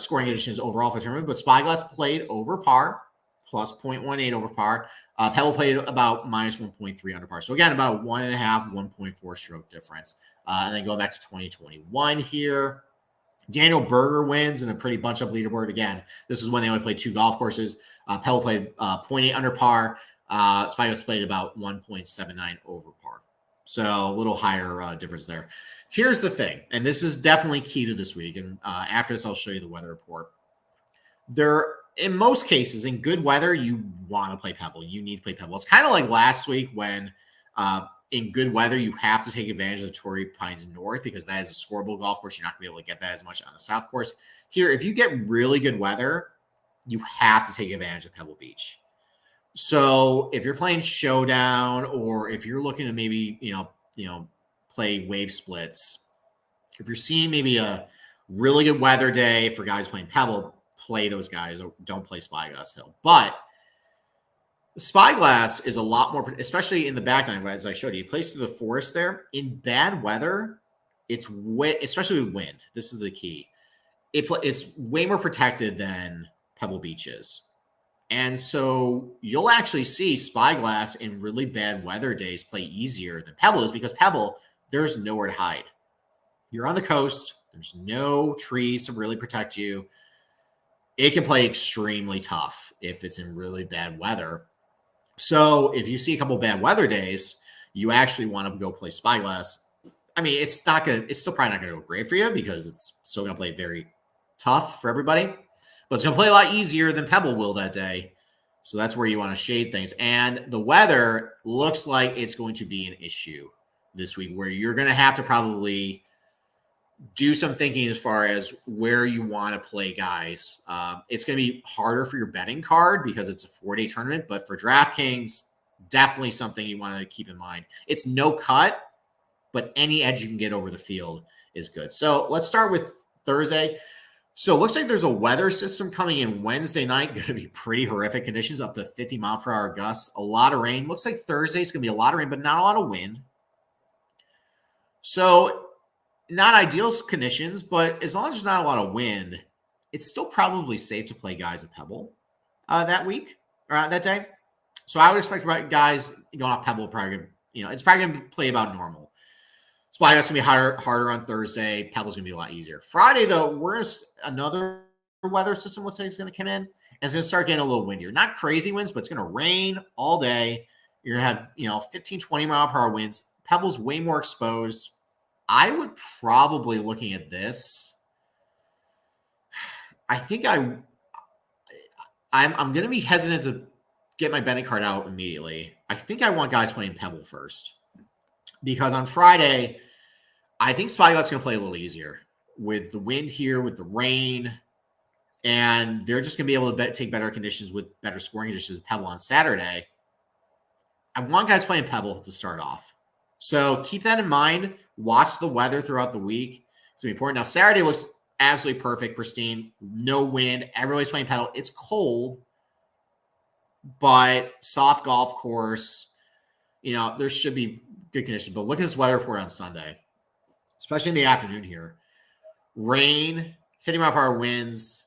scoring conditions overall for the tournament, but Spyglass played over par, plus 0.18 over par. Pebble played about minus 1.3 under par. So again, about a 1.5, 1.4 stroke difference. And then going back to 2021 here, Daniel Berger wins in a pretty bunch up leaderboard. Again, this is when they only played 2 golf courses. Pebble played 0.8 under par. Spyglass played about 1.79 over par. So a little higher difference there. Here's the thing, and this is definitely key to this week. And after this, I'll show you the weather report. In most cases, in good weather, you want to play Pebble. You need to play Pebble. It's kind of like last week when in good weather, you have to take advantage of the Torrey Pines North because that is a scoreable golf course. You're not going to be able to get that as much on the South course. Here, if you get really good weather, you have to take advantage of Pebble Beach. So if you're playing Showdown or if you're looking to maybe, play wave splits, if you're seeing maybe a really good weather day for guys playing Pebble, play those guys. Don't play Spyglass Hill. But Spyglass is a lot more, especially in the back nine, as I showed you. He plays through the forest there. In bad weather, it's especially with wind. This is the key. It's way more protected than Pebble Beach is. And so you'll actually see Spyglass in really bad weather days play easier than Pebble is because Pebble, there's nowhere to hide. You're on the coast. There's no trees to really protect you. It can play extremely tough if it's in really bad weather. So if you see a couple of bad weather days, you actually want to go play Spyglass. I mean, it's still probably not going to go great for you because it's still going to play very tough for everybody, but it's going to play a lot easier than Pebble will that day. So that's where you want to shade things. And the weather looks like it's going to be an issue this week where you're going to have to probably do some thinking as far as where you want to play guys. It's going to be harder for your betting card because it's a 4-day tournament, but for DraftKings, definitely something you want to keep in mind. It's no cut, but any edge you can get over the field is good. So let's start with Thursday. So it looks like there's a weather system coming in Wednesday night. Going to be pretty horrific conditions, up to 50 mile per hour gusts, a lot of rain. Looks like Thursday's going to be a lot of rain, but not a lot of wind. So not ideal conditions, but as long as there's not a lot of wind, it's still probably safe to play guys at Pebble that week or that day. So I would expect guys going off Pebble probably, it's probably going to play about normal. Spyglass going to be harder on Thursday. Pebble's going to be a lot easier. Friday, though, another weather system looks like it's going to come in. And it's going to start getting a little windier. Not crazy winds, but it's going to rain all day. You're going to have, 15, 20 mile per hour winds. Pebble's way more exposed. I would probably, looking at this, I think I'm going to be hesitant to get my betting card out immediately. I think I want guys playing Pebble first. Because on Friday, I think Spyglass is going to play a little easier with the wind here, with the rain, and they're just going to be able to take better conditions with better scoring conditions with Pebble on Saturday. I want guys playing Pebble to start off. So keep that in mind. Watch the weather throughout the week. It's going to be important. Now, Saturday looks absolutely perfect, pristine, no wind. Everybody's playing Pebble. It's cold, but soft golf course. There should be good conditions. But look at this weather report on Sunday, especially in the afternoon here. Rain, 50 mile per hour winds.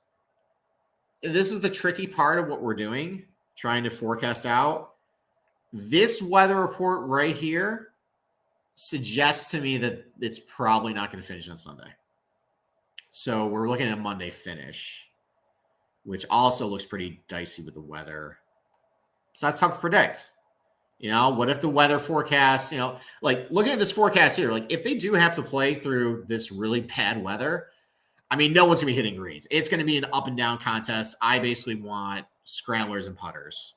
This is the tricky part of what we're doing, trying to forecast out. This weather report right here suggests to me that it's probably not going to finish on Sunday. So we're looking at a Monday finish, which also looks pretty dicey with the weather. So that's tough to predict. What if the weather forecast, looking at this forecast here, if they do have to play through this really bad weather, I mean, no one's going to be hitting greens. It's going to be an up and down contest. I basically want scramblers and putters.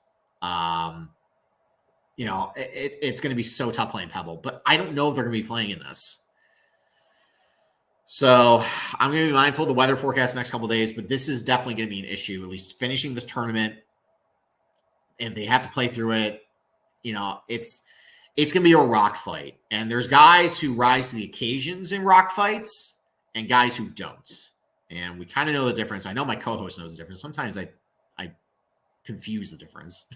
It's going to be so tough playing Pebble, but I don't know if they're going to be playing in this. So I'm going to be mindful of the weather forecast the next couple of days, but this is definitely going to be an issue, at least finishing this tournament. If they have to play through it, it's going to be a rock fight. And there's guys who rise to the occasions in rock fights and guys who don't. And we kind of know the difference. I know my co-host knows the difference. Sometimes I confuse the difference.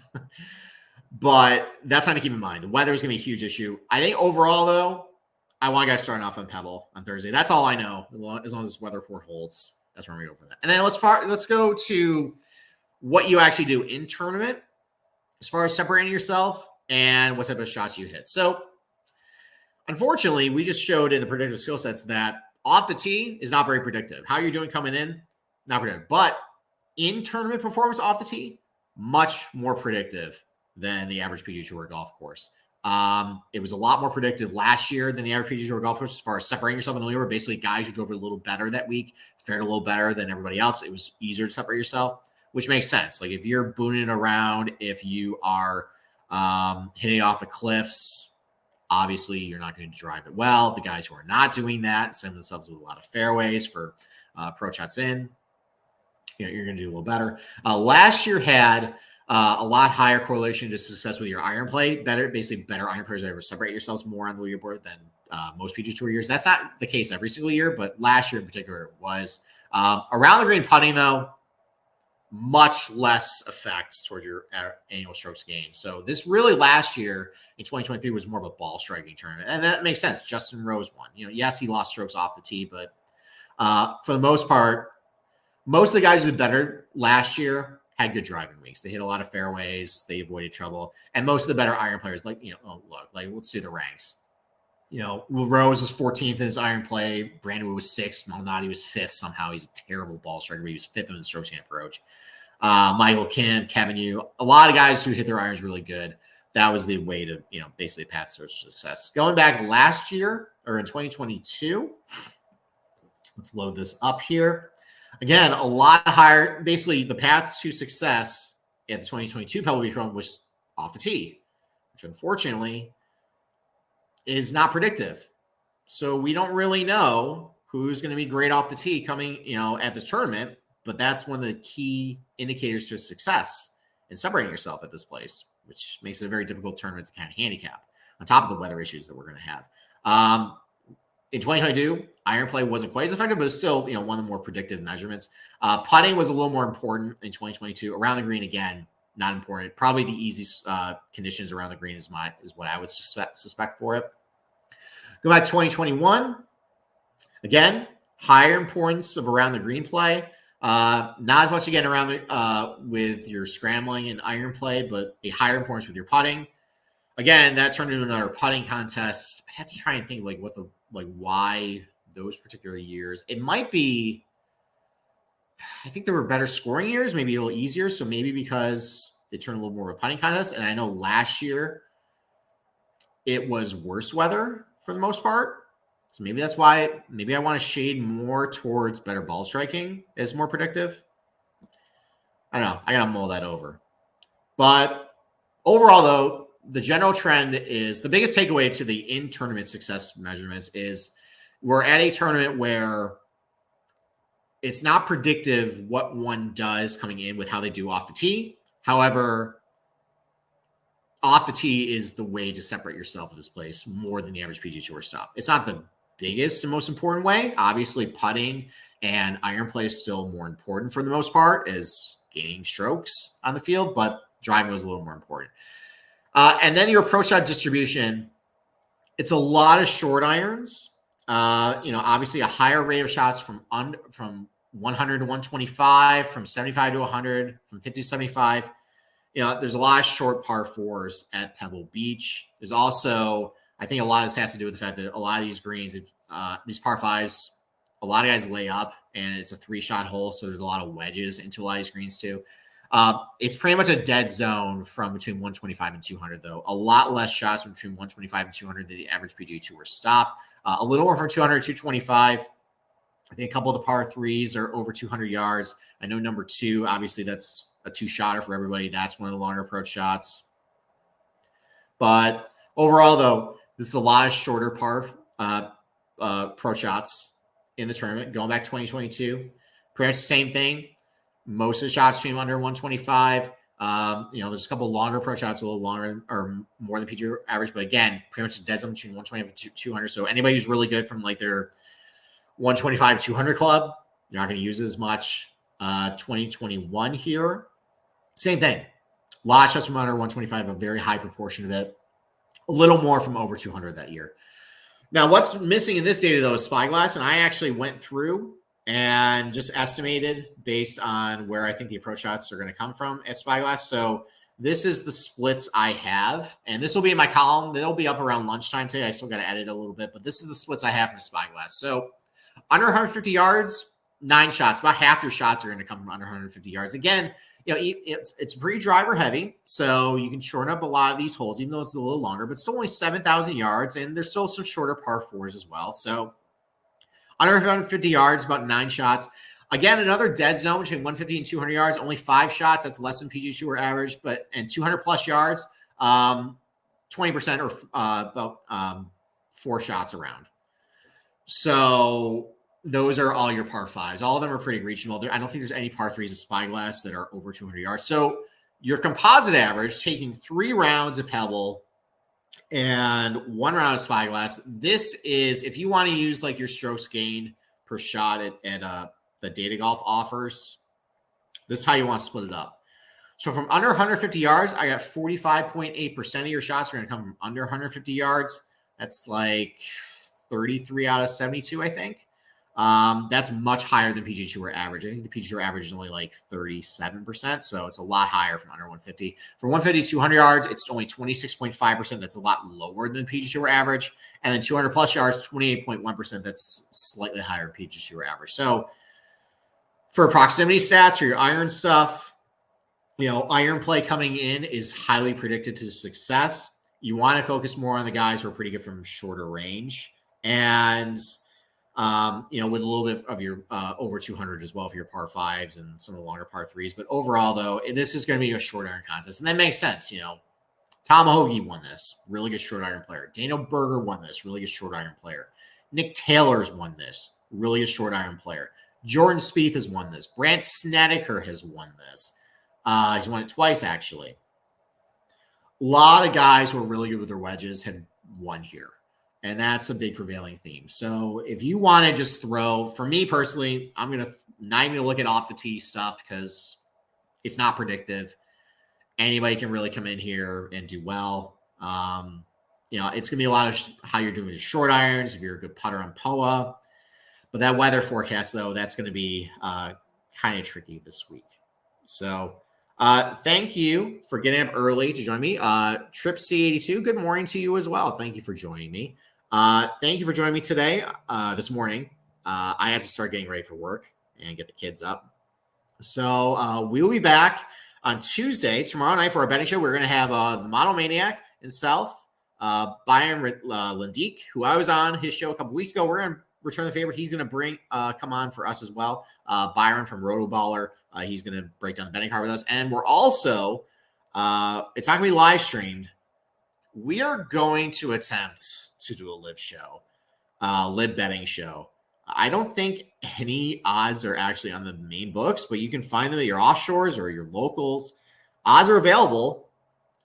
But that's something to keep in mind. The weather is going to be a huge issue. I think overall, though, I want guys starting off on Pebble on Thursday. That's all I know. As long as this weather report holds, that's where we go for that. And then let's go to what you actually do in tournament as far as separating yourself and what type of shots you hit. So unfortunately, we just showed in the predictive skill sets that off the tee is not very predictive. How you're doing coming in, not predictive. But in tournament performance off the tee, much more predictive than the average PGA Tour golf course. It was a lot more predictive last year than the average PGA Tour golf course as far as separating yourself. And we were basically guys who drove a little better that week, fared a little better than everybody else. It was easier to separate yourself, which makes sense. Like if you're booning around, if you are hitting off the cliffs, obviously you're not going to drive it well. The guys who are not doing that, send themselves with a lot of fairways for pro shots in, you're going to do a little better. Last year had a lot higher correlation to success with your iron play. Better iron players ever separate yourselves more on the leaderboard than most PGA Tour years. That's not the case every single year, but last year in particular it was. Around the green putting, though, much less effect towards your annual strokes gained. So this really last year in 2023 was more of a ball striking tournament. And that makes sense. Justin Rose won. Yes, he lost strokes off the tee, but for the most part, most of the guys who did better last year had good driving weeks. They hit a lot of fairways. They avoided trouble. And most of the better iron players, let's do the ranks. Rose was 14th in his iron play. Brandon was 6th. Malnati was 5th. Somehow he's a terrible ball striker. He was 5th in the strokes gained approach. Michael Kim, Kevin Yu, a lot of guys who hit their irons really good. That was the way to, basically path to success. Going back last year or in 2022, let's load this up here. Again, a lot higher. Basically, the path to success at the 2022 Pebble Beach Pro-Am was off the tee, which unfortunately is not predictive. So we don't really know who's going to be great off the tee coming, at this tournament, but that's one of the key indicators to success in separating yourself at this place, which makes it a very difficult tournament to kind of handicap on top of the weather issues that we're going to have. In 2022, iron play wasn't quite as effective, but it's still, one of the more predictive measurements. Putting was a little more important in 2022. Around the green, again, not important. Probably the easiest conditions around the green is what I would suspect for it. Go back to 2021. Again, higher importance of around the green play. Not as much again around the with your scrambling and iron play, but a higher importance with your putting. Again, that turned into another putting contest. I have to try and think why those particular years. It might be, I think there were better scoring years, maybe a little easier. So maybe because they turned a little more of a putting contest. And I know last year it was worse weather for the most part. So maybe that's why, maybe I want to shade more towards better ball striking as more predictive. I don't know. I got to mull that over. But overall, though, the general trend is the biggest takeaway to the in-tournament success measurements is we're at a tournament where it's not predictive what one does coming in with how they do off the tee. However, off the tee is the way to separate yourself at this place more than the average PGA Tour stop. It's not the biggest and most important way. Obviously, putting and iron play is still more important for the most part as gaining strokes on the field, but driving was a little more important. And then your approach shot distribution, it's a lot of short irons. Obviously a higher rate of shots from 100 to 125, from 75 to 100, from 50 to 75. There's a lot of short par fours at Pebble Beach. There's also, I think a lot of this has to do with the fact that a lot of these greens, these par fives, a lot of guys lay up and it's a 3-shot hole. So there's a lot of wedges into a lot of these greens too. It's pretty much a dead zone from between 125 and 200, though. A lot less shots from between 125 and 200 than the average PGA Tour stop. A little more from 200 to 225. I think a couple of the par threes are over 200 yards. I know number 2, obviously that's a 2-shotter for everybody. That's one of the longer approach shots. But overall, though, this is a lot of shorter par pro shots in the tournament. Going back to 2022, pretty much the same thing. Most of the shots between under 125. There's a couple of longer approach shots, a little longer or more than PGA average. But again, pretty much a dead zone between 120 and 200. So anybody who's really good from their 125 to 200 club, they're not going to use it as much. 2021 here, same thing. A lot of shots from under 125, a very high proportion of it. A little more from over 200 that year. Now, what's missing in this data, though, is Spyglass. And I actually went through and just estimated based on where I think the approach shots are going to come from at Spyglass. So this is the splits I have, and this will be in my column. They'll be up around lunchtime today. I still got to edit a little bit, but this is the splits I have from Spyglass. So under 150 yards, 9 shots. About half your shots are going to come from under 150 yards. Again, it's pretty driver heavy, so you can shorten up a lot of these holes, even though it's a little longer, but still only 7,000 yards, and there's still some shorter par 4s as well. So under 150 yards, about 9 shots. Again, another dead zone between 150 and 200 yards, only 5 shots. That's less than PGA Tour average, and 200 plus yards, 20% or about 4 shots around. So those are all your par 5s. All of them are pretty reachable. I don't think there's any par 3s of Spyglass that are over 200 yards. So your composite average, taking 3 rounds of Pebble and 1 round of Spyglass, this is, if you want to use like your strokes gained per shot at the DataGolf offers, this is how you want to split it up. So from under 150 yards, I got 45.8% of your shots are going to come from under 150 yards. That's like 33 out of 72, I think. That's much higher than PGA Tour average. I think the PGA Tour average is only like 37%, so it's a lot higher from under 150. From 150 to 200 yards, it's only 26.5%. That's a lot lower than PGA Tour average. And then 200 plus yards, 28.1%. That's slightly higher than PGA Tour average. So for proximity stats, for your iron stuff, iron play coming in is highly predicted to success. You want to focus more on the guys who are pretty good from shorter range. And with a little bit of your over 200 as well for your par 5s and some of the longer par 3s. But overall, though, this is going to be a short iron contest. And that makes sense. Tom Hoagie won this. Really good short iron player. Daniel Berger won this. Really good short iron player. Nick Taylor's won this. Really good short iron player. Jordan Spieth has won this. Brandt Snedeker has won this. He's won it twice, actually. A lot of guys who are really good with their wedges have won here. And that's a big prevailing theme. So if you want to just throw, for me personally, I'm going to not even look at off the tee stuff because it's not predictive. Anybody can really come in here and do well. It's going to be a lot of how you're doing with your short irons, if you're a good putter on POA. But that weather forecast, though, that's going to be kind of tricky this week. So thank you for getting up early to join me. Trip C82, good morning to you as well. Thank you for joining me. Thank you for joining me today, this morning. I have to start getting ready for work and get the kids up. So we will be back on Tuesday, tomorrow night, for our betting show. We're going to have the Model Maniac in South, Byron Lindique, who I was on his show a couple weeks ago. We're going to return the favor. He's going to come on for us as well. Byron from Rotoballer. He's going to break down the betting card with us. And we're also, it's not going to be live streamed. We are going to attempt to do a live show, live betting show. I don't think any odds are actually on the main books, but you can find them at your offshores or your locals. Odds are available.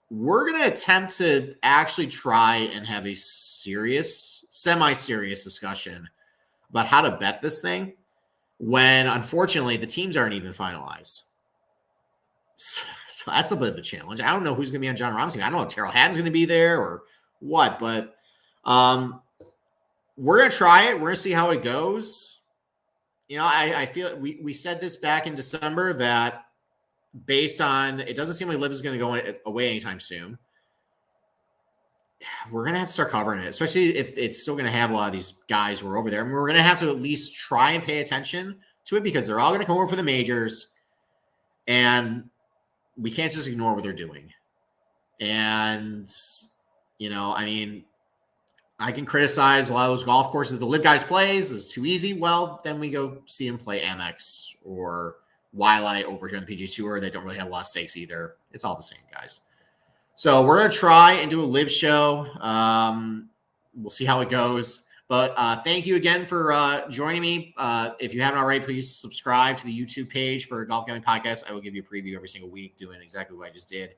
We're going to attempt to actually try and have a serious, semi-serious discussion about how to bet this thing when, unfortunately, the teams aren't even finalized. So that's a bit of a challenge. I don't know who's going to be on John Rahm's team. I don't know if Terrell Hatton's going to be there or what, but we're going to try it. We're going to see how it goes. I feel we said this back in December that based on, it doesn't seem like Liv is going to go away anytime soon. We're going to have to start covering it, especially if it's still going to have a lot of these guys who are over there. I mean, we're going to have to at least try and pay attention to it because they're all going to come over for the majors, and we can't just ignore what they're doing. And, I can criticize a lot of those golf courses that the Live guys plays is too easy. Well, then we go see them play Amex or Wildlight over here on the PGA Tour. They don't really have a lot of stakes either. It's all the same, guys. So we're going to try and do a live show. We'll see how it goes. But thank you again for joining me. If you haven't already, please subscribe to the YouTube page for Golf Gambling Podcast. I will give you a preview every single week doing exactly what I just did,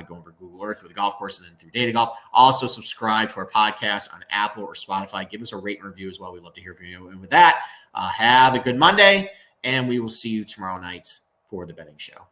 going for Google Earth with the golf course and then through DataGolf. Also subscribe to our podcast on Apple or Spotify. Give us a rate and review as well. We'd love to hear from you. And with that, have a good Monday, and we will see you tomorrow night for the betting show.